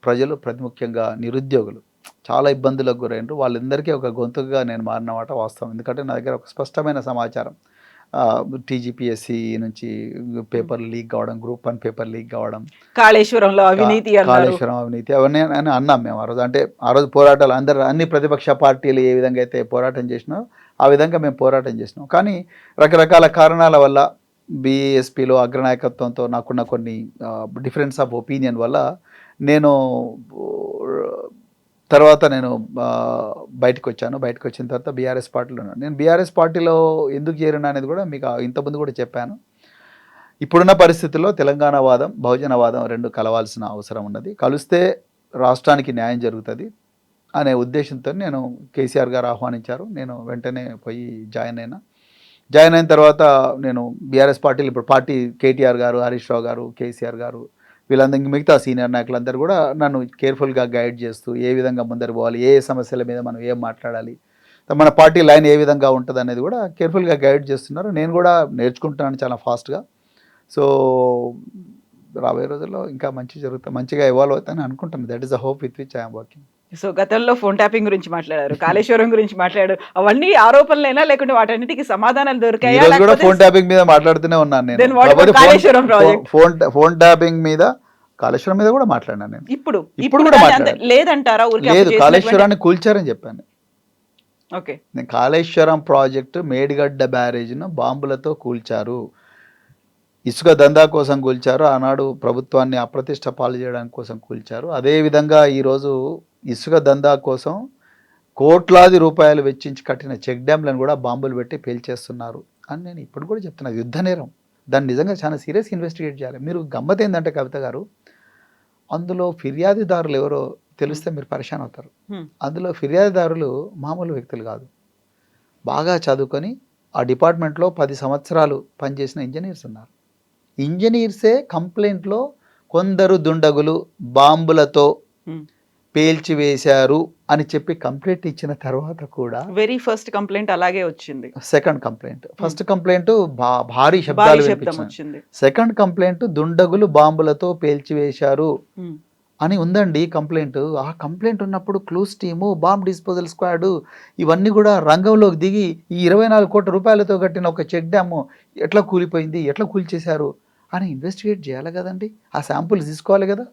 ప్రజలు, ముఖ్యంగా నిరుద్యోగులు చాలా ఇబ్బందులకు గురైనరు. వాళ్ళందరికీ ఒక గొంతుగా నేను మారినమాట వాస్తవం. ఎందుకంటే నా దగ్గర ఒక స్పష్టమైన సమాచారం, టీజీపీఎస్సీ నుంచి పేపర్లు లీక్ కావడం, గ్రూప్ 1 పేపర్ లీక్ కావడం, కాళేశ్వరంలో అవినీతి, కాళేశ్వరం అవినీతి, అవన్నీ అని అన్నాం మేము ఆ రోజు. అంటే ఆ రోజు పోరాటాలు అన్ని ప్రతిపక్ష పార్టీలు ఏ విధంగా అయితే పోరాటం చేసినో ఆ విధంగా మేము పోరాటం చేసినాం. కానీ రకరకాల కారణాల వల్ల బీఎస్పీలో అగ్రనాయకత్వంతో నాకున్న కొన్ని డిఫరెన్స్ ఆఫ్ ఒపీనియన్ వల్ల నేను బయటకు వచ్చాను. బయటకు వచ్చిన తర్వాత బీఆర్ఎస్ పార్టీలో ఉన్నాను. నేను బీఆర్ఎస్ పార్టీలో ఎందుకు చేరినా అనేది కూడా మీకు ఇంతకుముందు కూడా చెప్పాను. ఇప్పుడున్న పరిస్థితుల్లో తెలంగాణ వాదం, బహుజన వాదం రెండు కలవాల్సిన అవసరం ఉన్నది. కలిస్తే రాష్ట్రానికి న్యాయం జరుగుతుంది అనే ఉద్దేశంతో నేను కేసీఆర్ గారు ఆహ్వానించారు. నేను వెంటనే పోయి జాయిన్ అయిన తర్వాత నేను బీఆర్ఎస్ పార్టీలు ఇప్పుడు పార్టీ కేటీఆర్ గారు, హరీష్ రావు గారు, కేసీఆర్ గారు, వీళ్ళందరికీ మిగతా సీనియర్ నాయకులందరూ కూడా నన్ను కేర్ఫుల్గా గైడ్ చేస్తూ ఏ విధంగా ముందరు పోవాలి, ఏ సమస్యల మీద మనం ఏం మాట్లాడాలి, మన పార్టీ లైన్ ఏ విధంగా ఉంటుంది అనేది కూడా కేర్ఫుల్గా గైడ్ చేస్తున్నారు. నేను కూడా నేర్చుకుంటున్నాను చాలా ఫాస్ట్గా. సో రాబోయే రోజుల్లో ఇంకా మంచిగా ఇవాల్వ్ అవుతానని అనుకుంటున్నాను. That is the hope with which I'm working. So గతంలో ఫోన్ ట్యాపింగ్ గురించి మాట్లాడారు, కాళేశ్వరం గురించి మాట్లాడారు, అవన్నీ ఆరోపణలైనా లేకుంటే వాటన్నిటికి సమాధానాలు దొరికాయా? ఫోన్ ట్యాపింగ్ మీద మాట్లాడుతూనే ఉన్నాను నేను. ఫోన్ ట్యాపింగ్ మీద, కాళేశ్వరం మీద కూడా మాట్లాడినాను నేను. ఇప్పుడు కూడా లేదంటారా? లేదు, కాళేశ్వరాన్ని కూల్చారని చెప్పాను. ఓకే, నేను కాళేశ్వరం ప్రాజెక్టు మేడిగడ్డ బ్యారేజ్ను బాంబులతో కూల్చారు, ఇసుక దందా కోసం కూల్చారు, ఆనాడు ప్రభుత్వాన్ని అప్రతిష్ట పాలు చేయడానికి కోసం కూల్చారు. అదేవిధంగా ఈరోజు ఇసుక దందా కోసం కోట్లాది రూపాయలు వెచ్చించి కట్టిన చెక్ డ్యామ్లను కూడా బాంబులు పెట్టి పేల్చేస్తున్నారు అని నేను ఇప్పుడు కూడా చెప్తున్నాను. యుద్ధ నేరం, దాన్ని నిజంగా చాలా సీరియస్ ఇన్వెస్టిగేట్ చేయాలి. మీరు గమ్మత్ ఏంటంటే కవిత గారు, అందులో ఫిర్యాదుదారులు ఎవరో తెలిస్తే మీరు పరేషాన్ అవుతారు. అందులో ఫిర్యాదుదారులు మామూలు వ్యక్తులు కాదు, బాగా చదువుకొని ఆ డిపార్ట్మెంట్లో 10 సంవత్సరాలు పనిచేసిన ఇంజనీర్స్ ఉన్నారు. ఇంజనీర్సే కంప్లైంట్లో కొందరు దుండగులు బాంబులతో పేల్చివేశారు అని చెప్పి కంప్లైంట్ ఇచ్చిన తర్వాత కూడా వెరీ ఫస్ట్ కంప్లైంట్ అలాగే వచ్చింది. సెకండ్ కంప్లైంట్, ఫస్ట్ కంప్లైంట్ భారీ శబ్దాలు వినిపించింది. సెకండ్ కంప్లైంట్ దుండగులు బాంబులతో పేల్చివేశారు అని ఉందండి కంప్లైంట్. ఆ కంప్లైంట్ ఉన్నప్పుడు clues team, bomb disposal squad ఇవన్నీ కూడా రంగంలోకి దిగి ఈ 24 కోట్ల రూపాయలతో కట్టిన ఒక చెక్ డ్యాము ఎట్లా కూలిపోయింది, ఎట్లా కూల్చేశారు అని ఇన్వెస్టిగేట్ చేయాలి కదండి. ఆ శాంపుల్స్ తీసుకోవాలి కదా.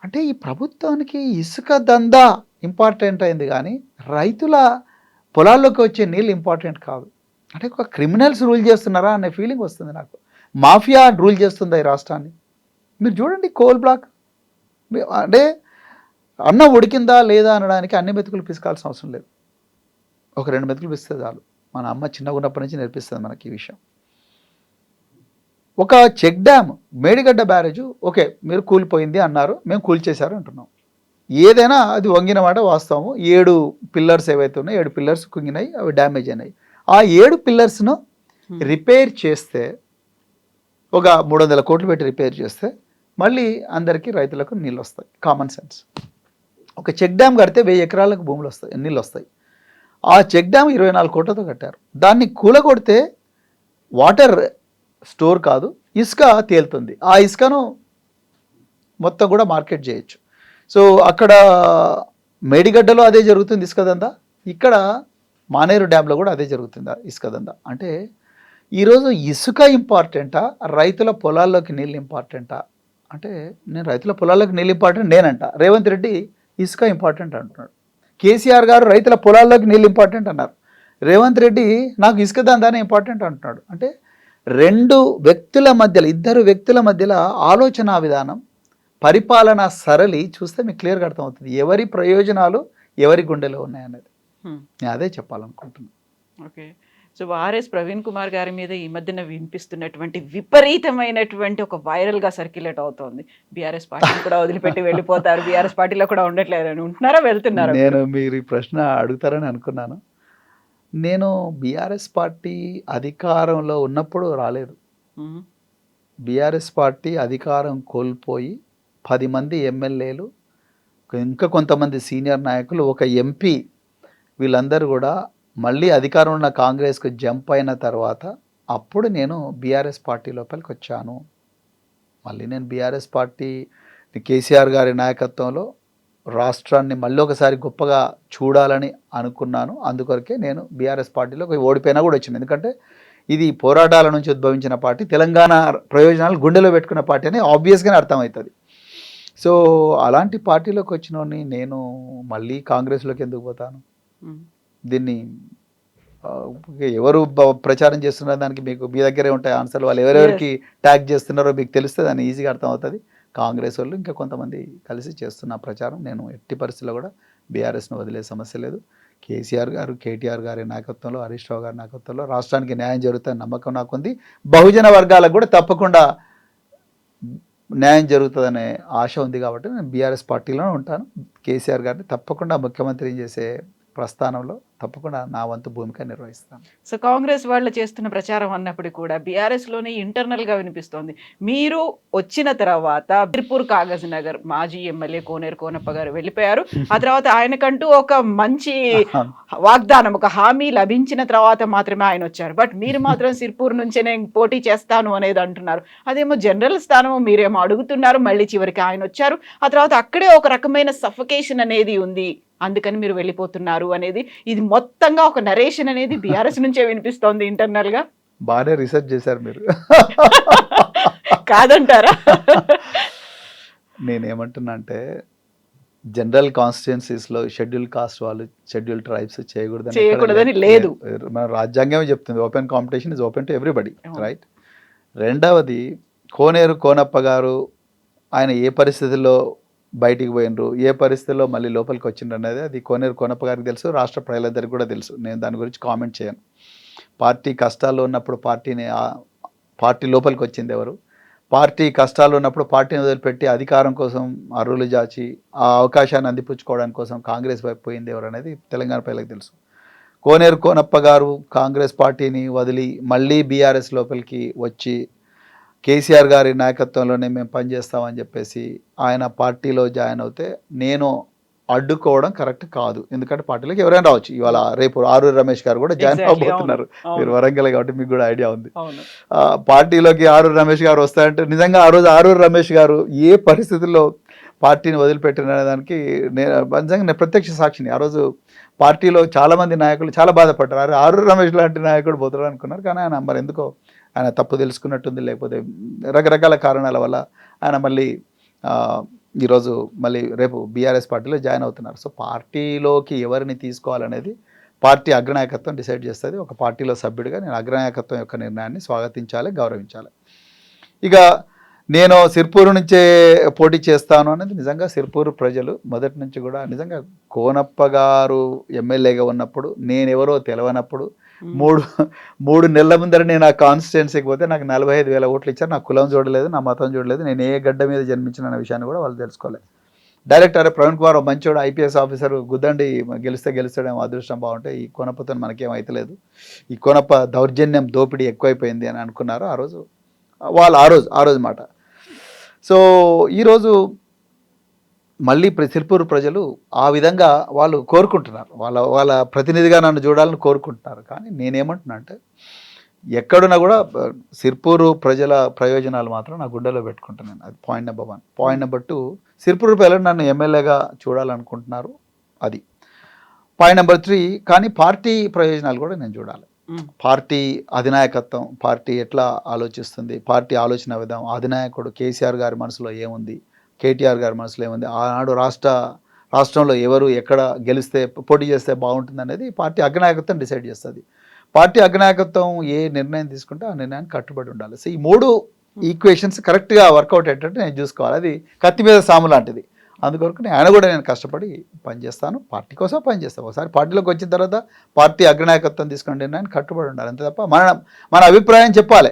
అంటే ఈ ప్రభుత్వానికి ఇసుక దందా ఇంపార్టెంట్ అయింది కానీ రైతుల పొలాల్లోకి వచ్చే నీళ్ళు ఇంపార్టెంట్ కాదు. అంటే ఒక క్రిమినల్స్ రూల్ చేస్తున్నారా అనే ఫీలింగ్ వస్తుంది నాకు. మాఫియా రూల్ చేస్తుందా ఈ రాష్ట్రాన్ని? మీరు చూడండి, కోల్ బ్లాక్ అంటే అన్నం ఉడికిందా లేదా అనడానికి అన్ని మెతుకులు పిసకాల్సిన అవసరం లేదు. ఒక 2 మెతుకులు పిస్తే చాలు. మన అమ్మ చిన్నగా ఉన్నప్పటి నుంచి నేర్పిస్తుంది మనకి ఈ విషయం. ఒక check dam Medigadda barrage, okay మీరు కూలిపోయింది అన్నారు, మేము కూల్చేశారు అంటున్నాం. ఏదైనా అది వంగిన మాట వాస్తవము. 7 పిల్లర్స్ ఏవైతే ఉన్నాయో 7 పిల్లర్స్ కుంగినాయి, అవి డ్యామేజ్ అయినాయి. ఆ 7 పిల్లర్స్ను రిపేర్ చేస్తే, ఒక 300 కోట్లు పెట్టి రిపేర్ చేస్తే మళ్ళీ అందరికీ రైతులకు నీళ్ళు వస్తాయి. Common sense. ఒక చెక్ డ్యామ్ కడితే 1000 ఎకరాలకు భూములు వస్తాయి, నీళ్ళు వస్తాయి. ఆ చెక్ డ్యామ్ 24 కోట్లతో కట్టారు. దాన్ని కూలగొడితే వాటర్ స్టోర్ కాదు, ఇసుక తేలుతుంది. ఆ ఇసుకను మొత్తం కూడా మార్కెట్ చేయొచ్చు. సో అక్కడ మేడిగడ్డలో అదే జరుగుతుంది ఇసుక దందా, ఇక్కడ మానేరు డ్యాంలో కూడా అదే జరుగుతుంది ఇసుక దందా. అంటే ఈరోజు ఇసుక ఇంపార్టెంటా, రైతుల పొలాల్లోకి నీళ్ళు ఇంపార్టెంటా అంటే, నేను రైతుల పొలాల్లోకి నీళ్ళు ఇంపార్టెంట్ నేనంట. రేవంత్ రెడ్డి ఇసుక ఇంపార్టెంట్ అంటున్నాడు. కేసీఆర్ గారు రైతుల పొలాల్లోకి నీళ్ళు ఇంపార్టెంట్ అన్నారు. రేవంత్ రెడ్డి నాకు ఇసుక దందానే ఇంపార్టెంట్ అంటున్నాడు. అంటే ఇద్దరు వ్యక్తుల మధ్యలో ఆలోచన విధానం, పరిపాలన సరళి చూస్తే మీకు క్లియర్గా అర్థమవుతుంది ఎవరి ప్రయోజనాలు ఎవరి గుండెలో ఉన్నాయనేది. నేను అదే చెప్పాలనుకుంటున్నాను. Okay. So RS Praveen Kumar గారి మీద ఈ మధ్యన వినిపిస్తున్నటువంటి విపరీతమైనటువంటి ఒక వైరల్గా సర్క్యులేట్ అవుతోంది. బీఆర్ఎస్ పార్టీని కూడా వదిలిపెట్టి వెళ్ళిపోతారు, బీఆర్ఎస్ పార్టీలో కూడా ఉండట్లేదు అని ఉంటున్నారా, వెళ్తున్నారా? నేను మీరు ఈ ప్రశ్న అడుగుతారని అనుకున్నాను. నేను బీఆర్ఎస్ పార్టీ అధికారంలో ఉన్నప్పుడు రాలేదు. బీఆర్ఎస్ పార్టీ అధికారం కోల్పోయి 10 మంది ఎమ్మెల్యేలు, ఇంకా కొంతమంది సీనియర్ నాయకులు, ఒక ఎంపీ, వీళ్ళందరూ కూడా మళ్ళీ అధికారం ఉన్న కాంగ్రెస్కు జంప్ అయిన తర్వాత అప్పుడు నేను బీఆర్ఎస్ పార్టీ లోపలికి వచ్చాను. మళ్ళీ నేను బీఆర్ఎస్ పార్టీ కేసీఆర్ గారి నాయకత్వంలో రాష్ట్రాన్ని మళ్ళీ ఒకసారి గొప్పగా చూడాలని అనుకున్నాను. అందుకొరకే నేను బీఆర్ఎస్ పార్టీలో ఓడిపోయినా కూడా వచ్చింది. ఎందుకంటే ఇది పోరాటాల నుంచి ఉద్భవించిన పార్టీ, తెలంగాణ ప్రయోజనాలు గుండెలో పెట్టుకున్న పార్టీ అని ఆబ్వియస్గానే అర్థమవుతుంది. సో అలాంటి పార్టీలోకి వచ్చినోని నేను మళ్ళీ కాంగ్రెస్లోకి ఎందుకు పోతాను? దీన్ని ఎవరు ప్రచారం చేస్తున్నారో దానికి మీకు మీ దగ్గరే ఉంటాయి ఆన్సర్లు. వాళ్ళు ఎవరెవరికి ట్యాగ్ చేస్తున్నారో మీకు తెలిస్తే దాన్ని ఈజీగా అర్థమవుతుంది. కాంగ్రెస్ వాళ్ళు ఇంకా కొంతమంది కలిసి చేస్తున్న ప్రచారం. నేను ఎట్టి పరిస్థితుల్లో కూడా బీఆర్ఎస్ను వదిలే సమస్య లేదు. కేసీఆర్ గారు, కేటీఆర్ గారి నాయకత్వంలో, హరీష్ రావు గారి నాయకత్వంలో రాష్ట్రానికి న్యాయం జరుగుతుందని నమ్మకం నాకుంది. బహుజన వర్గాలకు కూడా తప్పకుండా న్యాయం జరుగుతుందనే ఆశ ఉంది. కాబట్టి నేను బీఆర్ఎస్ పార్టీలోనే ఉంటాను. కేసీఆర్ గారిని తప్పకుండా ముఖ్యమంత్రి చేసే ప్రస్థానంలో తప్పకుండా నా వంతు భూమిక నిర్వహిస్తాను. సో కాంగ్రెస్ వాళ్ళు చేస్తున్న ప్రచారం అన్నప్పుడు కూడా బీఆర్ఎస్లోనే ఇంటర్నల్గా వినిపిస్తోంది. మీరు వచ్చిన తర్వాత తిరుపూర్ కాగజ్ నగర్ మాజీ ఎమ్మెల్యే కోనేరు కోనప్ప గారు వెళ్ళిపోయారు. ఆ తర్వాత ఆయనకంటూ ఒక మంచి వాగ్దానం, ఒక హామీ లభించిన తర్వాత మాత్రమే ఆయన వచ్చారు. బట్ మీరు మాత్రం సిర్పూర్ నుంచే నేను పోటీ చేస్తాను అనేది అంటున్నారు. అదేమో జనరల్ స్థానము, మీరేమో అడుగుతున్నారు. మళ్ళీ చివరికి ఆయన వచ్చారు. ఆ తర్వాత అక్కడే ఒక రకమైన సఫకేషన్ అనేది ఉంది, అందుకని మీరు వెళ్ళిపోతున్నారు అనేది, ఇది మొత్తంగా ఒక నరేషన్ అనేది బీఆర్ఎస్ నుంచే వినిపిస్తోంది ఇంటర్నల్ గా. బాగానే రీసెర్చ్ చేశారు మీరు. కాదంటారా? నేనేమంటున్నా అంటే, జనరల్ కాన్స్టిట్యున్సీస్లో షెడ్యూల్ కాస్ట్ వాళ్ళు, షెడ్యూల్ ట్రైబ్స్ చేయకూడదని లేదు. మన రాజ్యాంగమే చెప్తుంది, open competition is open to everybody, right? రెండవది, కోనేరు కోనప్ప గారు ఆయన ఏ పరిస్థితుల్లో బయటికి పోయినరు, ఏ పరిస్థితుల్లో మళ్ళీ లోపలికి వచ్చిండ్రు అనేది అది కోనేరు కోనప్ప గారికి తెలుసు, రాష్ట్ర ప్రజలందరికీ కూడా తెలుసు. నేను దాని గురించి కామెంట్ చేయను. పార్టీ కష్టాల్లో ఉన్నప్పుడు పార్టీ లోపలికి వచ్చింది ఎవరు? పార్టీ కష్టాలు ఉన్నప్పుడు పార్టీని వదిలిపెట్టి అధికారం కోసం అర్రులు జాచి ఆ అవకాశాన్ని అందిపుచ్చుకోవడానికి కోసం కాంగ్రెస్ వైపు పోయింది ఎవరు అనేది తెలంగాణ ప్రజలకు తెలుసు. కోనేరు కోనప్ప గారు కాంగ్రెస్ పార్టీని వదిలి మళ్ళీ బీఆర్ఎస్ లోపలికి వచ్చి కేసీఆర్ గారి నాయకత్వంలోనే మేము పనిచేస్తామని చెప్పేసి ఆయన పార్టీలో జాయిన్ అవుతే నేను అడ్డుకోవడం కరెక్ట్ కాదు. ఎందుకంటే పార్టీలోకి ఎవరైనా రావచ్చు. ఇవాళ రేపు ఆరూరి రమేష్ గారు కూడా జాయిన్ అవబోతున్నారు. మీరు వరంగల్ కాబట్టి మీకు కూడా ఐడియా ఉంది. పార్టీలోకి ఆరూరి రమేష్ గారు వస్తారంటే నిజంగా ఆ రోజు ఆరూరి రమేష్ గారు ఏ పరిస్థితుల్లో పార్టీని వదిలిపెట్టిన దానికి నేను ప్రత్యక్ష సాక్షిని. ఆ రోజు పార్టీలో చాలామంది నాయకులు చాలా బాధపడ్డారు. ఆరూరి రమేష్ లాంటి నాయకుడు పోతారు అనుకున్నారు. కానీ ఆయన మరి ఎందుకో ఆయన తప్పు తెలుసుకున్నట్టుంది, లేకపోతే రకరకాల కారణాల వల్ల ఆయన మళ్ళీ ఈరోజు మళ్ళీ రేపు బీఆర్ఎస్ పార్టీలో జాయిన్ అవుతున్నారు. సో పార్టీలోకి ఎవరిని తీసుకోవాలనేది పార్టీ అగ్రనాయకత్వం డిసైడ్ చేస్తుంది. ఒక పార్టీలో సభ్యుడిగా నేను అగ్రనాయకత్వం యొక్క నిర్ణయాన్ని స్వాగతించాలి, గౌరవించాలి. ఇక నేను సిర్పూర్ నుంచే పోటీ చేస్తాను అనేది నిజంగా సిర్పూర్ ప్రజలు మొదటి నుంచి కూడా నిజంగా కోనప్ప గారు ఎమ్మెల్యేగా ఉన్నప్పుడు నేనెవరో తెలవనప్పుడు మూడు నెలల ముందర నేను ఆ కాన్స్టిట్యున్సీకి పోతే నాకు 45,000 ఓట్లు ఇచ్చారు. నా కులం చూడలేదు, నా మతం చూడలేదు, నేను ఏ గడ్డ మీద జన్మించిన అనే విషయాన్ని కూడా వాళ్ళు తెలుసుకోలేదు. డైరెక్ట్ అరే ప్రవీణ్ కుమార్ మంచోడు, ఐపీఎస్ ఆఫీసర్, గుద్దండి గెలుస్తాడేమో, అదృష్టం బాగుంటే ఈ కోనప్పతో మనకేం అవుతలేదు, ఈ కోనప్ప దౌర్జన్యం దోపిడీ ఎక్కువైపోయింది అని అనుకున్నారు ఆ రోజు వాళ్ళు. ఆ రోజు మాట. సో ఈరోజు మళ్ళీ సిర్పూర్ ప్రజలు ఆ విధంగా వాళ్ళు కోరుకుంటున్నారు, వాళ్ళ ప్రతినిధిగా నన్ను చూడాలని కోరుకుంటున్నారు. కానీ నేనేమంటున్నా అంటే ఎక్కడున్నా కూడా సిర్పూరు ప్రజల ప్రయోజనాలు మాత్రం నా గుండెలో పెట్టుకుంటున్నాను. అది point number 1. Point number 2, Sirpur ప్రజలు నన్ను ఎమ్మెల్యేగా చూడాలనుకుంటున్నారు. అది పాయింట్ నెంబర్ 3. కానీ పార్టీ ప్రయోజనాలు కూడా నేను చూడాలి. పార్టీ అధినాయకత్వం, పార్టీ ఎట్లా ఆలోచిస్తుంది, పార్టీ ఆలోచన విధానం, అధినాయకుడు కేసీఆర్ గారి మనసులో ఏముంది, కేటీఆర్ గారి మనసులో ఏముంది, ఆనాడు రాష్ట్రంలో ఎవరు ఎక్కడ గెలిస్తే పోటీ చేస్తే బాగుంటుంది అనేది పార్టీ అగ్రనాయకత్వం డిసైడ్ చేస్తుంది. పార్టీ అగ్రనాయకత్వం ఏ నిర్ణయం తీసుకుంటే ఆ నిర్ణయానికి కట్టుబడి ఉండాలి. సో ఈ 3 ఈక్వేషన్స్ కరెక్ట్గా వర్కౌట్ అయ్యేటట్టు నేను చూసుకోవాలి. అది కత్తి మీద సాము లాంటిది. అందుకొరకు ఆయన కూడా నేను కష్టపడి పనిచేస్తాను, పార్టీ కోసం పనిచేస్తాను. ఒకసారి పార్టీలోకి వచ్చిన తర్వాత పార్టీ అగ్రనాయకత్వం తీసుకునే నిర్ణయాన్ని కట్టుబడి ఉండాలి. అంతే తప్ప మన అభిప్రాయం చెప్పాలి.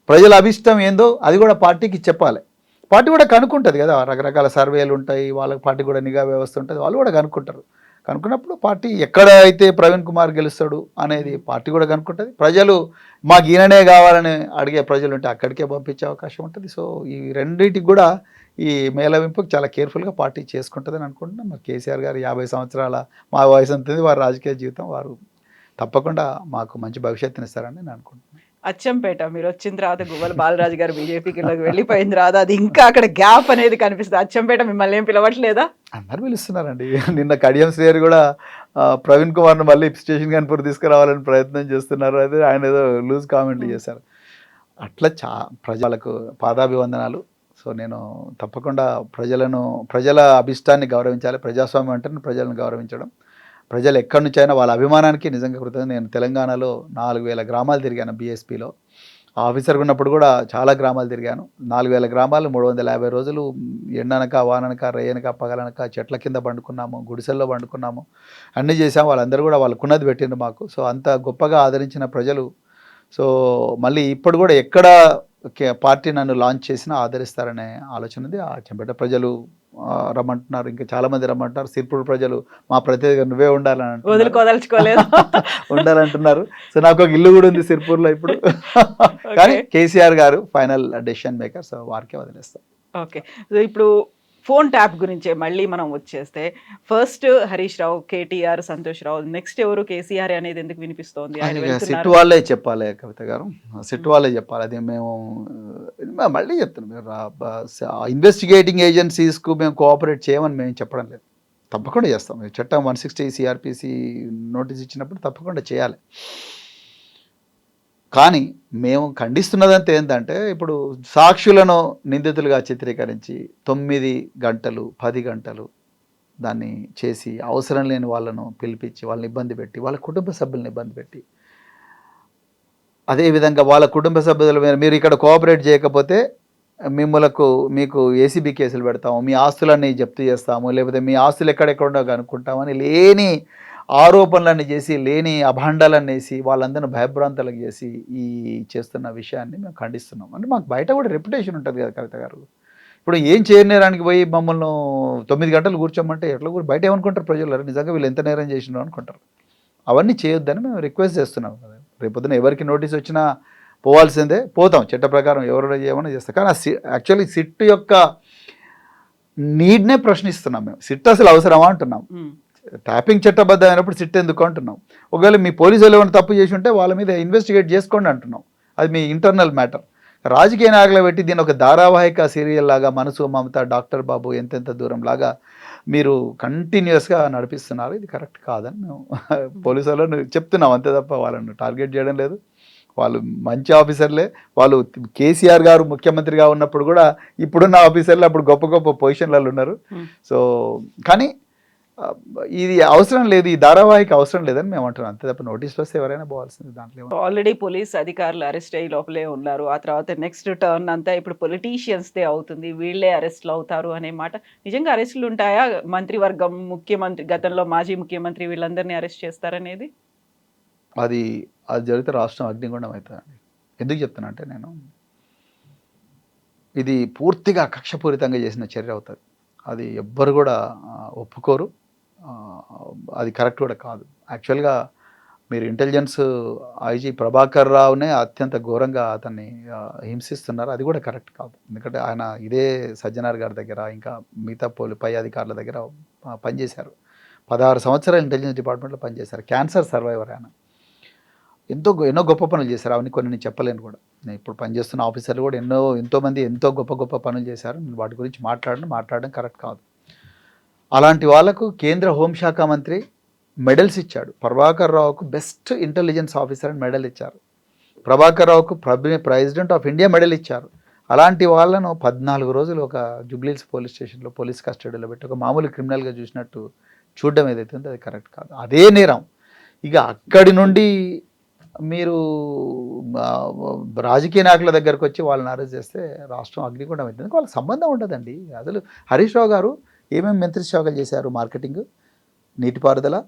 ప్రజల అభిష్టం ఏందో అది కూడా పార్టీకి చెప్పాలి. పార్టీ కూడా కనుక్కుంటుంది కదా, రకరకాల సర్వేలు ఉంటాయి, వాళ్ళకి పార్టీ కూడా నిఘా వ్యవస్థ ఉంటుంది, వాళ్ళు కూడా కనుక్కుంటారు. కనుక్కున్నప్పుడు పార్టీ ఎక్కడ అయితే ప్రవీణ్ కుమార్ గెలుస్తాడు అనేది పార్టీ కూడా కనుక్కుంటుంది. ప్రజలు మాకు ఈయననే కావాలని అడిగే ప్రజలు ఉంటే అక్కడికే పంపించే అవకాశం ఉంటుంది. సో ఈ రెండింటికి కూడా ఈ మేళవింపుకు చాలా కేర్ఫుల్గా పార్టీ చేసుకుంటుందని అనుకుంటున్నాం. మరి కేసీఆర్ గారు 50 సంవత్సరాల మా వయసు అంతుంది, వారి రాజకీయ జీవితం, వారు తప్పకుండా మాకు మంచి భవిష్యత్తుని ఇస్తారని నేను అనుకుంటున్నాను. అచ్చంపేట మీరు వచ్చిన తర్వాత గువ్వల బాలరాజు గారు బీజేపీకి వెళ్ళిపోయిన తర్వాత అది ఇంకా అక్కడ గ్యాప్ అనేది కనిపిస్తుంది. అచ్చంపేట మిమ్మల్ని ఏం పిలవట్లేదా? అందరు పిలుస్తున్నారండి. నిన్న కడియం శ్రేయర్ కూడా ప్రవీణ్ కుమార్ను మళ్ళీ స్టేషన్ కాన్పూర్ తీసుకురావాలని ప్రయత్నం చేస్తున్నారు. అదే ఆయన ఏదో లూజ్ కామెంట్లు చేశారు. అట్లా ప్రజలకు పాదాభివందనాలు. సో నేను తప్పకుండా ప్రజల అభిష్టాన్ని గౌరవించాలి. ప్రజాస్వామ్యం అంటే ప్రజలను గౌరవించడం. ప్రజలు ఎక్కడి నుంచి అయినా వాళ్ళ అభిమానానికి నిజంగా కృతజ్ఞత. నేను తెలంగాణలో 4000 గ్రామాలు తిరిగాను బీఎస్పీలో. ఆఫీసర్గా ఉన్నప్పుడు కూడా చాలా గ్రామాలు తిరిగాను. 4000 గ్రామాలు 350 రోజులు ఎండనక వాననక రేయనక పగలనక చెట్ల కింద పండుకున్నాము, గుడిసెల్లో పండుకున్నాము, అన్నీ చేసాము. వాళ్ళందరూ కూడా వాళ్ళకున్నది పెట్టిండ్రు మాకు. సో అంత గొప్పగా ఆదరించిన ప్రజలు. సో మళ్ళీ ఇప్పుడు కూడా ఎక్కడ పార్టీ నన్ను లాంచ్ చేసినా ఆదరిస్తారనే ఆలోచన ఉంది. ఆ చెంపేట ప్రజలు రమ్మంటున్నారు, ఇంకా చాలామంది రమ్మంటున్నారు. సిర్పూర్ ప్రజలు మా ప్రతినిధిగా నువ్వే ఉండాలని ఉండాలంటున్నారు. సో నాకు ఒక ఇల్లు కూడా ఉంది సిర్పూర్లో ఇప్పుడు. కానీ కేసీఆర్ గారు ఫైనల్ డెసిషన్ మేకర్, సో వారికే వదిలేస్తాం. ఓకే, సో ఇప్పుడు ఫోన్ ట్యాప్ గురించే మళ్ళీ మనం వచ్చేస్తే ఫస్ట్ హరీష్ రావు, కేటీఆర్, సంతోష్ రావు, నెక్స్ట్ ఎవరు కేసీఆర్ అనేది ఎందుకు వినిపిస్తోంది? సిట్ వాళ్ళే చెప్పాలి కవిత గారు, సిట్ వాళ్ళే చెప్పాలి. అది మేము మళ్ళీ చెప్తున్నాం, ఇన్వెస్టిగేటింగ్ ఏజెన్సీస్కు మేము కోఆపరేట్ చేయమని మేము చెప్పడం లేదు. తప్పకుండా చేస్తాం. చట్టం 160 సిఆర్పిసి నోటీస్ ఇచ్చినప్పుడు తప్పకుండా చేయాలి. కానీ మేము ఖండిస్తున్నదంతా ఏంటంటే, ఇప్పుడు సాక్షులను నిందితులుగా చిత్రీకరించి 9 గంటలు 10 గంటలు దాన్ని చేసి అవసరం లేని వాళ్ళను పిలిపించి వాళ్ళని ఇబ్బంది పెట్టి, వాళ్ళ కుటుంబ సభ్యులను ఇబ్బంది పెట్టి, అదేవిధంగా వాళ్ళ కుటుంబ సభ్యుల మీద మీరు ఇక్కడ కోఆపరేట్ చేయకపోతే మీకు ఏసీబీ కేసులు పెడతాము, మీ ఆస్తులన్నీ జప్తు చేస్తాము, లేకపోతే మీ ఆస్తులు ఎక్కడెక్కడో కనుక్కుంటామని లేని ఆరోపణలన్నీ చేసి, లేని అభాండాలన్నీ వేసి, వాళ్ళందరినీ భయభ్రాంతలకు చేసి ఈ చేస్తున్న విషయాన్ని మేము ఖండిస్తున్నాం. అంటే మాకు బయట కూడా రెప్యుటేషన్ ఉంటుంది కదా కవిత గారు. ఇప్పుడు ఏం చేయనేరానికి పోయి మమ్మల్ని 9 గంటలు కూర్చోమంటే ఎట్లా బయట ఏమనుకుంటారు ప్రజలు? నిజంగా వీళ్ళు ఎంత నేరం చేసినారు అనుకుంటారు. అవన్నీ చేయొద్దని మేము రిక్వెస్ట్ చేస్తున్నాం. రేపొద్దున ఎవరికి నోటీస్ వచ్చినా పోవాల్సిందే, పోతాం చట్ట ప్రకారం, ఎవరు చేయమని చేస్తాం. కానీ యాక్చువల్లీ సిట్ యొక్క నీడ్నే ప్రశ్నిస్తున్నాం మేము. సిట్ అసలు అవసరమా అంటున్నాం. ట్యాపింగ్ చట్టబద్ధమైనప్పుడు సిట్ ఎందుకు అంటున్నాం. ఒకవేళ మీ పోలీసులు ఏమైనా తప్పు చేసి ఉంటే వాళ్ళ మీద ఇన్వెస్టిగేట్ చేసుకోండి అంటున్నాం. అది మీ ఇంటర్నల్ మ్యాటర్. రాజకీయ నాయకులు పెట్టి దీని ఒక ధారావాహిక సీరియల్ లాగా, మనసు మమత, డాక్టర్ బాబు, ఎంతెంత దూరం లాగా మీరు కంటిన్యూస్గా నడిపిస్తున్నారు. ఇది కరెక్ట్ కాదని మేము పోలీసు వాళ్ళను చెప్తున్నాం, అంతే తప్ప వాళ్ళను టార్గెట్ చేయడం లేదు. వాళ్ళు మంచి ఆఫీసర్లే. వాళ్ళు కేసీఆర్ గారు ముఖ్యమంత్రిగా ఉన్నప్పుడు కూడా ఇప్పుడున్న ఆఫీసర్లు అప్పుడు గొప్ప గొప్ప పొజిషన్లలో ఉన్నారు. సో కానీ ఇది అవసరం లేదు, ఈ ధారావాహిక అవసరం లేదని మేము అంటున్నాం, అంతే తప్ప నోటీస్ వస్తే ఎవరైనా పోవాల్సింది. దాంట్లో ఆల్రెడీ పోలీస్ అధికారులు అరెస్ట్ అయ్యి లోపలే ఉన్నారు. ఆ తర్వాత నెక్స్ట్ టర్న్ అంతా ఇప్పుడు పొలిటీషియన్స్దే అవుతుంది, వీళ్ళే అరెస్ట్లు అవుతారు అనే మాట. నిజంగా అరెస్టులు ఉంటాయా? మంత్రివర్గం, ముఖ్యమంత్రి, గతంలో మాజీ ముఖ్యమంత్రి, వీళ్ళందరినీ అరెస్ట్ చేస్తారనేది అది జరిగితే రాష్ట్రం అగ్నిగుండం అవుతుందండి. ఎందుకు చెప్తున్నా అంటే, నేను ఇది పూర్తిగా కక్షపూరితంగా చేసిన చర్య అవుతుంది. అది ఎవ్వరు కూడా ఒప్పుకోరు. అది కరెక్ట్ కూడా కాదు. యాక్చువల్గా మీరు ఇంటెలిజెన్స్ ఐజీ ప్రభాకర్ రావునే అత్యంత ఘోరంగా అతన్ని హింసిస్తున్నారు. అది కూడా కరెక్ట్ కాదు. ఎందుకంటే ఆయన ఇదే సజ్జనార్ గారి దగ్గర, ఇంకా మిగతా పై అధికారుల దగ్గర పనిచేశారు. 16 సంవత్సరాలు ఇంటెలిజెన్స్ డిపార్ట్మెంట్లో పనిచేశారు. క్యాన్సర్ సర్వైవర్ ఆయన. ఎన్నో గొప్ప పనులు చేశారు. అవన్నీ కొన్ని నేను చెప్పలేను కూడా. నేను ఇప్పుడు పనిచేస్తున్న ఆఫీసర్లు కూడా ఎంతోమంది ఎంతో గొప్ప పనులు చేశారు. నేను వాటి గురించి మాట్లాడడం కరెక్ట్ కాదు. అలాంటి వాళ్లకు కేంద్ర హోంశాఖ మంత్రి మెడల్స్ ఇచ్చాడు. ప్రభాకర్ రావుకు బెస్ట్ ఇంటెలిజెన్స్ ఆఫీసర్ అని మెడల్ ఇచ్చారు. ప్రభాకర్ రావుకు ప్రెసిడెంట్ ఆఫ్ ఇండియా మెడల్ ఇచ్చారు. అలాంటి వాళ్ళను 14 రోజులు ఒక జూబ్లీహిల్స్ పోలీస్ స్టేషన్లో పోలీస్ కస్టడీలో పెట్టి ఒక మామూలు క్రిమినల్గా చూసినట్టు చూడడం ఏదైతే ఉందో అది కరెక్ట్ కాదు. అదే నేరం. ఇక అక్కడి నుండి మీరు రాజకీయ నాయకుల దగ్గరకు వచ్చి వాళ్ళని అరెస్ట్ చేస్తే రాష్ట్రం అగ్నిగుండం అవుతుంది. వాళ్ళకి సంబంధం ఉండదండి. అసలు హరీష్ రావు గారు ఏమేమి మంత్రి శాఖలు చేశారు? మార్కెటింగ్, నీటిపారుదల,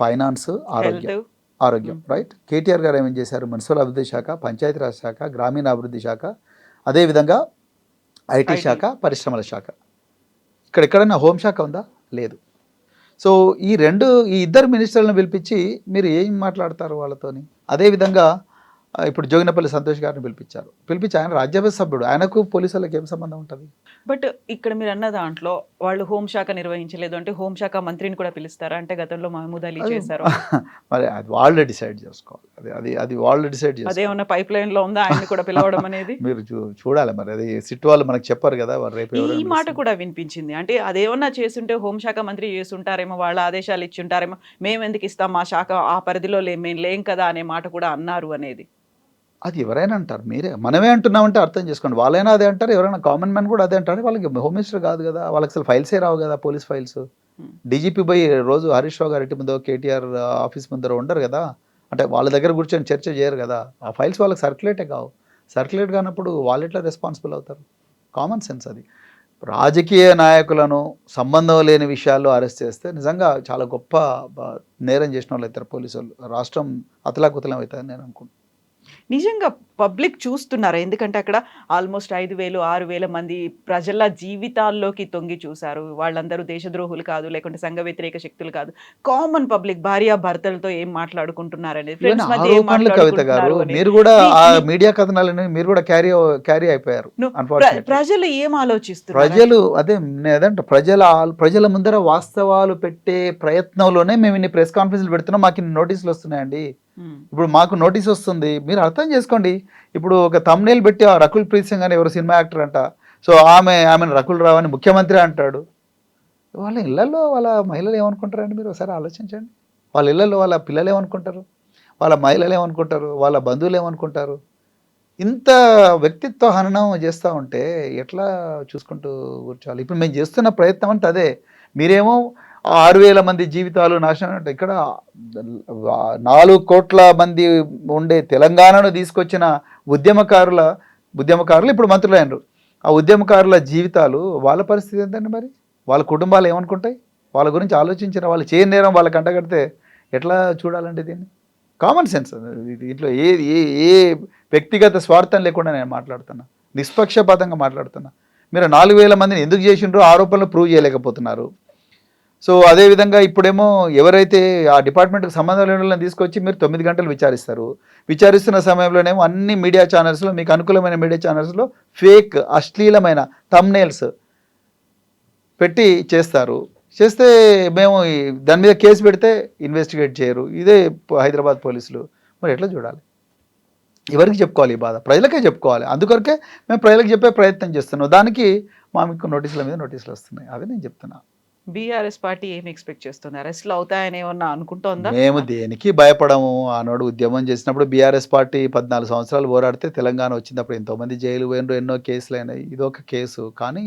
ఫైనాన్స్, ఆరోగ్యం రైట్. కేటీఆర్ గారు ఏమేం చేశారు? మున్సిపల్ అభివృద్ధి శాఖ, పంచాయతీరాజ్ శాఖ, గ్రామీణాభివృద్ధి శాఖ, అదేవిధంగా ఐటీ శాఖ, పరిశ్రమల శాఖ. ఇక్కడ ఎక్కడైనా హోంశాఖ ఉందా? లేదు. సో ఈ ఇద్దరు మినిస్టర్లను పిలిపించి మీరు ఏం మాట్లాడతారు వాళ్ళతోని? అదేవిధంగా ఇప్పుడు జోగినపల్లి సంతోష్ గారిని పిలిపించి ఆయన రాజ్యసభ సభ్యుడు, ఆయనకు పోలీసు వాళ్ళకి ఏం సంబంధం ఉంటుంది? బట్ ఇక్కడ మీరు అన్న దాంట్లో వాళ్ళు హోంశాఖ నిర్వహించలేదు అంటే హోంశాఖ మంత్రిని కూడా పిలుస్తారా? అంటే గతంలో మహమూద్ అలీ చేశారు. మరి అది వాళ్ళే డిసైడ్ చేసుకోవాలి. అది వాళ్ళు డిసైడ్ చేసుకోవాలి. అదేమన్నా పైప్ లైన్ లో ఉందా ఆయన కూడా పిలవడం అనేది? మీరు చూడాలి. మరి అది సిట్ వాళ్ళు మనకు చెప్పారు కదా. రేపు ఈ మాట కూడా వినిపించింది. అంటే అదేమన్నా చేస్తుంటే హోంశాఖ మంత్రి చేస్తుంటారేమో, వాళ్ళ ఆదేశాలు ఇచ్చుంటారేమో, మేము ఎందుకు ఇస్తాం, మా శాఖ ఆ పరిధిలో మేము లేం కదా అనే మాట కూడా అన్నారు అనేది. అది ఎవరైనా అంటారు. మనమే అంటున్నామంటే అర్థం చేసుకోండి. వాళ్ళైనా అదే అంటారు, ఎవరైనా కామన్ మ్యాన్ కూడా అదే అంటారు. వాళ్ళకి హోమ్ మినిస్టర్ కాదు కదా, వాళ్ళకి అసలు ఫైల్సే రావు కదా, పోలీస్ ఫైల్స్. డీజీపీ పోయి రోజు హరీష్ రావు గారి ఇంటి ముందో కేటీఆర్ ఆఫీస్ ముందర ఉండరు కదా, అంటే వాళ్ళ దగ్గర కూర్చొని చర్చ చేయరు కదా. ఆ ఫైల్స్ వాళ్ళకి సర్క్యులేటే కావు. సర్క్యులేట్ కానప్పుడు వాళ్ళు ఎట్లా రెస్పాన్సిబుల్ అవుతారు? కామన్ సెన్స్ అది. రాజకీయ నాయకులను సంబంధం లేని విషయాల్లో అరెస్ట్ చేస్తే నిజంగా చాలా గొప్ప నేరం చేసిన వాళ్ళు అవుతారు పోలీసు వాళ్ళు. రాష్ట్రం అతలాకుతలం అవుతుందని నేను అనుకుంటున్నాను. నిజంగా పబ్లిక్ చూస్తున్నారు. ఎందుకంటే అక్కడ ఆల్మోస్ట్ 5,000-6,000 మంది ప్రజల జీవితాల్లోకి తొంగి చూశారు. వాళ్ళందరూ దేశద్రోహులు కాదు, లేకుంటే సంఘ వ్యతిరేక శక్తులు కాదు. కామన్ పబ్లిక్ భార్య భర్తలతో ఏం మాట్లాడుకుంటున్నారు అనేది, ఫ్రెండ్స్ మధ్య ఏం మాట్లాడుకుంటున్నారు అనేది. మీరు కూడా ఆ మీడియా కథనాలని మీరు కూడా క్యారీ అయిపోయారు. ప్రజలు ఏం ఆలోచిస్తున్నారు? ప్రజలు అదేంటే ప్రజల ముందర వాస్తవాలు పెట్టే ప్రయత్నంలోనే మేము ఇన్ని ప్రెస్ కాన్ఫరెన్స్లు పెడుతున్నాం, మాకు ఇన్ని నోటీసులు వస్తున్నాయండి. ఇప్పుడు మాకు నోటీస్ వస్తుంది, మీరు అర్థం చేసుకోండి. ఇప్పుడు ఒక thumbnail పెట్టి ఆ రకుల్ ప్రీత్ సింగ్ అని ఎవరు సినిమా యాక్టర్ అంట, సో ఆమెను రకుల్ రావు అని ముఖ్యమంత్రి అంటాడు. వాళ్ళ ఇళ్లలో వాళ్ళ మహిళలు ఏమనుకుంటారండి? మీరు ఒకసారి ఆలోచించండి. వాళ్ళ ఇళ్లలో వాళ్ళ పిల్లలు ఏమనుకుంటారు, వాళ్ళ మహిళలు ఏమనుకుంటారు, వాళ్ళ బంధువులు ఏమనుకుంటారు? ఇంత వ్యక్తిత్వ హననం చేస్తూ ఉంటే ఎట్లా చూసుకుంటూ కూర్చోవాలి? ఇప్పుడు మేము చేస్తున్న ప్రయత్నం అంటే అదే. మీరేమో 6,000 మంది జీవితాలు నాశనం అంటే, ఇక్కడ 4 కోట్ల మంది ఉండే తెలంగాణను తీసుకొచ్చిన ఉద్యమకారులు ఇప్పుడు మంత్రులైనరు. ఆ ఉద్యమకారుల జీవితాలు, వాళ్ళ పరిస్థితి ఏంటండి? మరి వాళ్ళ కుటుంబాలు ఏమనుకుంటాయి? వాళ్ళ గురించి ఆలోచించిన వాళ్ళు చేయని నేరం వాళ్ళకి అంటగడితే ఎట్లా చూడాలండి దీన్ని? Common sense. దీంట్లో ఏ వ్యక్తిగత స్వార్థం లేకుండా నేను మాట్లాడుతున్నా, నిష్పక్షపాతంగా మాట్లాడుతున్నా. మీరు 4,000 మందిని ఎందుకు చేసిండ్రో ఆరోపణలు ప్రూవ్ చేయలేకపోతున్నారు. సో అదేవిధంగా ఇప్పుడేమో ఎవరైతే ఆ డిపార్ట్మెంట్కి సంబంధం లేని వాళ్ళని తీసుకొచ్చి మీరు 9 గంటలు విచారిస్తున్న సమయంలోనేమో అన్ని మీడియా ఛానల్స్లో, మీకు అనుకూలమైన మీడియా ఛానల్స్లో ఫేక్ అశ్లీలమైన thumbnails పెట్టి చేస్తే మేము దాని మీద కేసు పెడితే ఇన్వెస్టిగేట్ చేయరు. ఇదే హైదరాబాద్ పోలీసులు. మరి ఎట్లా చూడాలి? ఎవరికి చెప్పుకోవాలి ఈ బాధ? ప్రజలకే చెప్పుకోవాలి. అందుకొరకే మేము ప్రజలకు చెప్పే ప్రయత్నం చేస్తున్నాం. దానికి మీకు నోటీసుల మీద నోటీసులు వస్తున్నాయి. అదే నేను చెప్తున్నా. బీఆర్ఎస్ పార్టీ ఏం ఎక్స్పెక్ట్ చేస్తుంది? అరెస్ట్లు అవుతాయని ఏమన్నా అనుకుంటోందా? మేము దేనికి భయపడము. ఆనాడు ఉద్యమం చేసినప్పుడు బీఆర్ఎస్ పార్టీ 14 సంవత్సరాలు పోరాడితే తెలంగాణ వచ్చినప్పుడు ఎంతోమంది జైలు పోయినరు, ఎన్నో కేసులు అయినాయి. ఇదొక కేసు. కానీ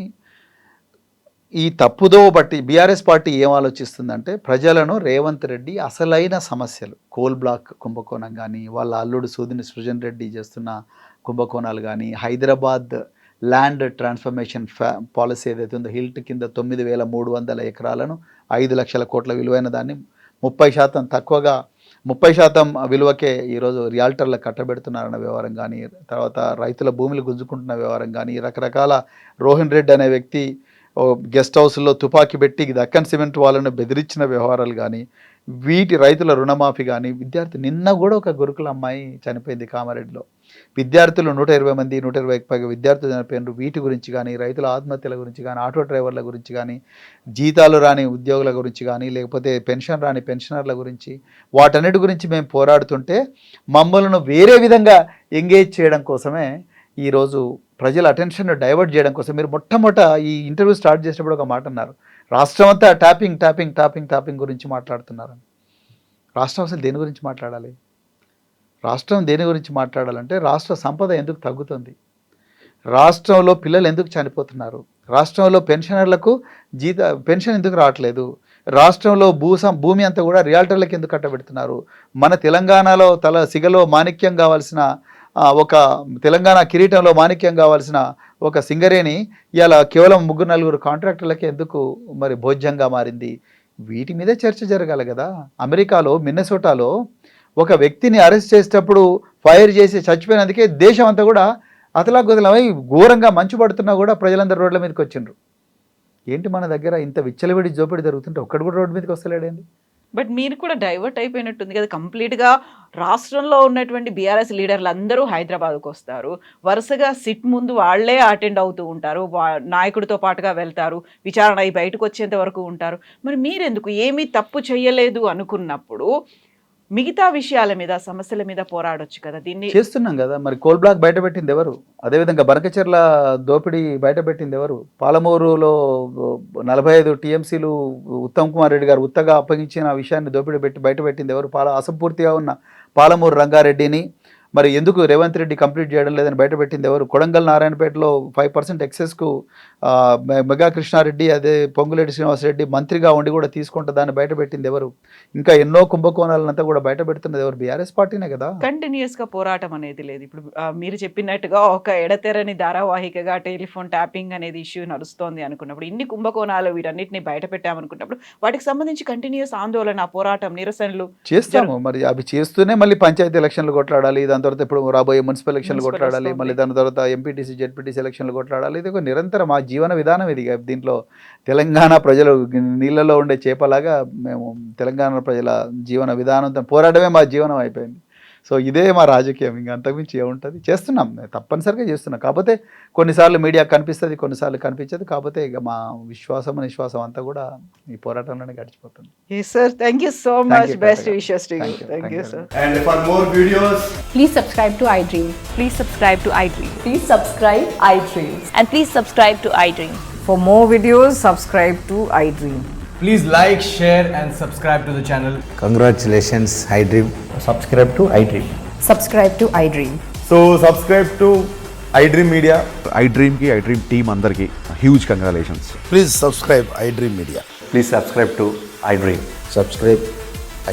ఈ తప్పుదో బట్టి బీఆర్ఎస్ పార్టీ ఏం ఆలోచిస్తుందంటే, ప్రజలను రేవంత్ రెడ్డి అసలైన సమస్యలు, కోల్ బ్లాక్ కుంభకోణం కానీ, వాళ్ళ అల్లుడు సృజన్ రెడ్డి చేస్తున్న కుంభకోణాలు కానీ, హైదరాబాద్ ల్యాండ్ ట్రాన్స్ఫర్మేషన్ పాలసీ ఏదైతే ఉందో, హిల్ట్ కింద 9,300 ఎకరాలను 5 లక్షల కోట్ల విలువైన దాన్ని 30% తక్కువగా 30% విలువకే ఈరోజు రియాల్టర్లకు కట్టబెడుతున్నారన్న వ్యవహారం కానీ, తర్వాత రైతుల భూములు గుంజుకుంటున్న వ్యవహారం కానీ, రకరకాల రోహిన్ రెడ్డి అనే వ్యక్తి గెస్ట్ హౌస్లో తుపాకీ పెట్టి దక్కన్ సిమెంట్ వాళ్ళను బెదిరించిన వ్యవహారాలు కానీ, వీటి రైతుల రుణమాఫీ కానీ, నిన్న కూడా ఒక గురుకుల అమ్మాయి చనిపోయింది కామారెడ్డిలో. విద్యార్థులు 120 మంది 120కి పైగా విద్యార్థులు చనిపోయినారు. వీటి గురించి కానీ, రైతుల ఆత్మహత్యల గురించి కానీ, ఆటో డ్రైవర్ల గురించి కానీ, జీతాలు రాని ఉద్యోగుల గురించి కానీ, లేకపోతే పెన్షన్ రాని పెన్షనర్ల గురించి, వాటన్నిటి గురించి మేము పోరాడుతుంటే మమ్మల్ని వేరే విధంగా ఎంగేజ్ చేయడం కోసమే ఈరోజు ప్రజల అటెన్షన్ డైవర్ట్ చేయడం కోసం మీరు మొట్టమొదట ఈ ఇంటర్వ్యూ స్టార్ట్ చేసినప్పుడు ఒక మాట అన్నారు, రాష్ట్రం అంతా ట్యాపింగ్ ట్యాపింగ్ ట్యాపింగ్ ట్యాపింగ్ గురించి మాట్లాడుతున్నారు. రాష్ట్రం అసలు దేని గురించి మాట్లాడాలి? రాష్ట్రం దేని గురించి మాట్లాడాలంటే రాష్ట్ర సంపద ఎందుకు తగ్గుతుంది, రాష్ట్రంలో పిల్లలు ఎందుకు చనిపోతున్నారు, రాష్ట్రంలో పెన్షనర్లకు పెన్షన్ ఎందుకు రావట్లేదు, రాష్ట్రంలో భూమి అంతా కూడా రియాల్టర్లకు ఎందుకు కట్టబెడుతున్నారు, మన తెలంగాణలో సిగలో మాణిక్యం కావాల్సిన ఒక తెలంగాణ కిరీటంలో మాణిక్యం కావాల్సిన ఒక సింగరేణి ఇలా కేవలం 3-4 కాంట్రాక్టర్లకే ఎందుకు మరి భోజ్యంగా మారింది? వీటి మీదే చర్చ జరగాలి కదా. అమెరికాలో మిన్నెసోటాలో ఒక వ్యక్తిని అరెస్ట్ చేసేటప్పుడు ఫైర్ చేసి చచ్చిపోయినందుకే దేశం అంతా కూడా అతలాకుతలమై ఘోరంగా మంచు పడుతున్నా కూడా ప్రజలందరూ రోడ్ల మీదకి వచ్చిండ్రు. ఏంటి మన దగ్గర ఇంత విచ్చలవిడి జోపిడి జరుగుతుంటే ఒక్కడు కూడా రోడ్డు మీదకి వస్తలేడేంది? బట్ మీరు కూడా డైవర్ట్ అయిపోయినట్టుంది కదా కంప్లీట్గా. రాష్ట్రంలో ఉన్నటువంటి బీఆర్ఎస్ లీడర్లు అందరూ హైదరాబాద్కు వస్తారు, వరుసగా సిట్ ముందు వాళ్లే అటెండ్ అవుతూ ఉంటారు, నాయకుడితో పాటుగా వెళ్తారు, విచారణ అయి బయటకు వచ్చేంత వరకు ఉంటారు. మరి మీరెందుకు ఏమీ తప్పు చేయలేదు అనుకున్నప్పుడు మిగతా విషయాల మీద సమస్యల మీద పోరాడొచ్చు కదా? దీన్ని చేస్తున్నాం కదా. మరి కోల్ బ్లాక్ బయట పెట్టింది ఎవరు? అదేవిధంగా బనకచెర్ల దోపిడీ బయట పెట్టింది ఎవరు? పాలమూరులో 45 టీఎంసీలు ఉత్తమ్ కుమార్ రెడ్డి గారు ఉత్తగా అప్పగించిన విషయాన్ని దోపిడీ బయట పెట్టింది ఎవరు? అసంపూర్తిగా ఉన్న పాలమూరు రంగారెడ్డిని మరి ఎందుకు రేవంత్ రెడ్డి కంప్లీట్ చేయడం లేదని బయటపెట్టింది ఎవరు? కొడంగల్ నారాయణపేటలో 5% ఎక్సెస్కు మెగా కృష్ణారెడ్డి, అదే పొంగులేటి శ్రీనివాసరెడ్డి మంత్రిగా ఉండి కూడా తీసుకుంటే దాన్ని బయటపెట్టింది ఎవరు? ఇంకా ఎన్నో కుంభకోణాలంతా కూడా బయట పెడుతున్నది ఎవరు? బీఆర్ఎస్ పార్టీనే కదా. కంటిన్యూస్గా పోరాటం అనేది లేదు. ఇప్పుడు మీరు చెప్పినట్టుగా ఒక ఎడతెరని ధారావాహికగా టెలిఫోన్ ట్యాపింగ్ అనేది ఇష్యూ నడుస్తోంది అనుకున్నప్పుడు, ఇన్ని కుంభకోణాలు వీటన్నిటిని బయట పెట్టామనుకున్నప్పుడు వాటికి సంబంధించి కంటిన్యూస్ ఆందోళన, పోరాటం, నిరసనలు చేస్తాము. మరి అవి చేస్తూనే మళ్ళీ పంచాయతీ ఎలక్షన్లు కొట్లాడాలి, దాని తర్వాత ఇప్పుడు రాబోయే మున్సిపల్ ఎలక్షన్లు కొట్లాడాలి, మళ్ళీ దాని తర్వాత ఎంపీటీసీ జెడ్పీటీసీ ఎలక్షన్లు కొట్లాడాలి. ఇది ఒక నిరంతరం మా జీవన విధానం. ఇది దీంట్లో తెలంగాణ ప్రజలు నీళ్ళలో ఉండే చేపలాగా మేము తెలంగాణ ప్రజల జీవన విధానంతో పోరాడమే మా జీవనం అయిపోయింది. సో ఇదే మా రాజకీయం, ఇంకా అంతకుమించి ఏముంటుంది. చేస్తున్నాం, తప్పనిసరిగా చేస్తున్నాం. కాకపోతే కొన్నిసార్లు మీడియా కనిపిస్తుంది, కొన్నిసార్లు కనిపించదు. కాకపోతే ఇక మా విశ్వాసం నిశ్వాసం అంతా కూడా ఈ పోరాటంలోనే గడిచిపోతుంది. Sir, thank you so much. Best wishes to you. Thank you sir. And for more videos, Please subscribe to iDream. Please subscribe to iDream. Please subscribe iDream. And please subscribe to iDream. For more videos, subscribe to iDream. please like, share and subscribe to the channel. Congratulations, iDream. Subscribe to iDream. Subscribe to iDream. So subscribe to iDream Media. iDream ki iDream team andarki huge congratulations. Please subscribe iDream Media. Please subscribe to iDream. Subscribe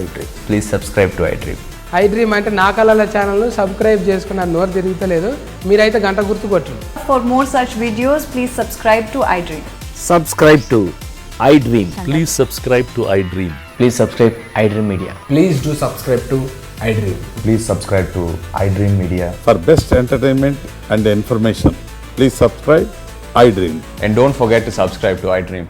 iDream. Please subscribe to iDream. iDream అంటే నా కళల ఛానల్ను సబ్స్క్రైబ్ చేసుకున్న నోరు తిరుగుతలేదు, మీరైతే గంట గుర్తు కొట్టండి. For more such videos, please subscribe to iDream. Subscribe to iDream. Please subscribe to iDream. Please subscribe iDream Media. Please do subscribe to iDream. Please subscribe to iDream Media. For best entertainment and information, please subscribe iDream. And don't forget to subscribe to iDream.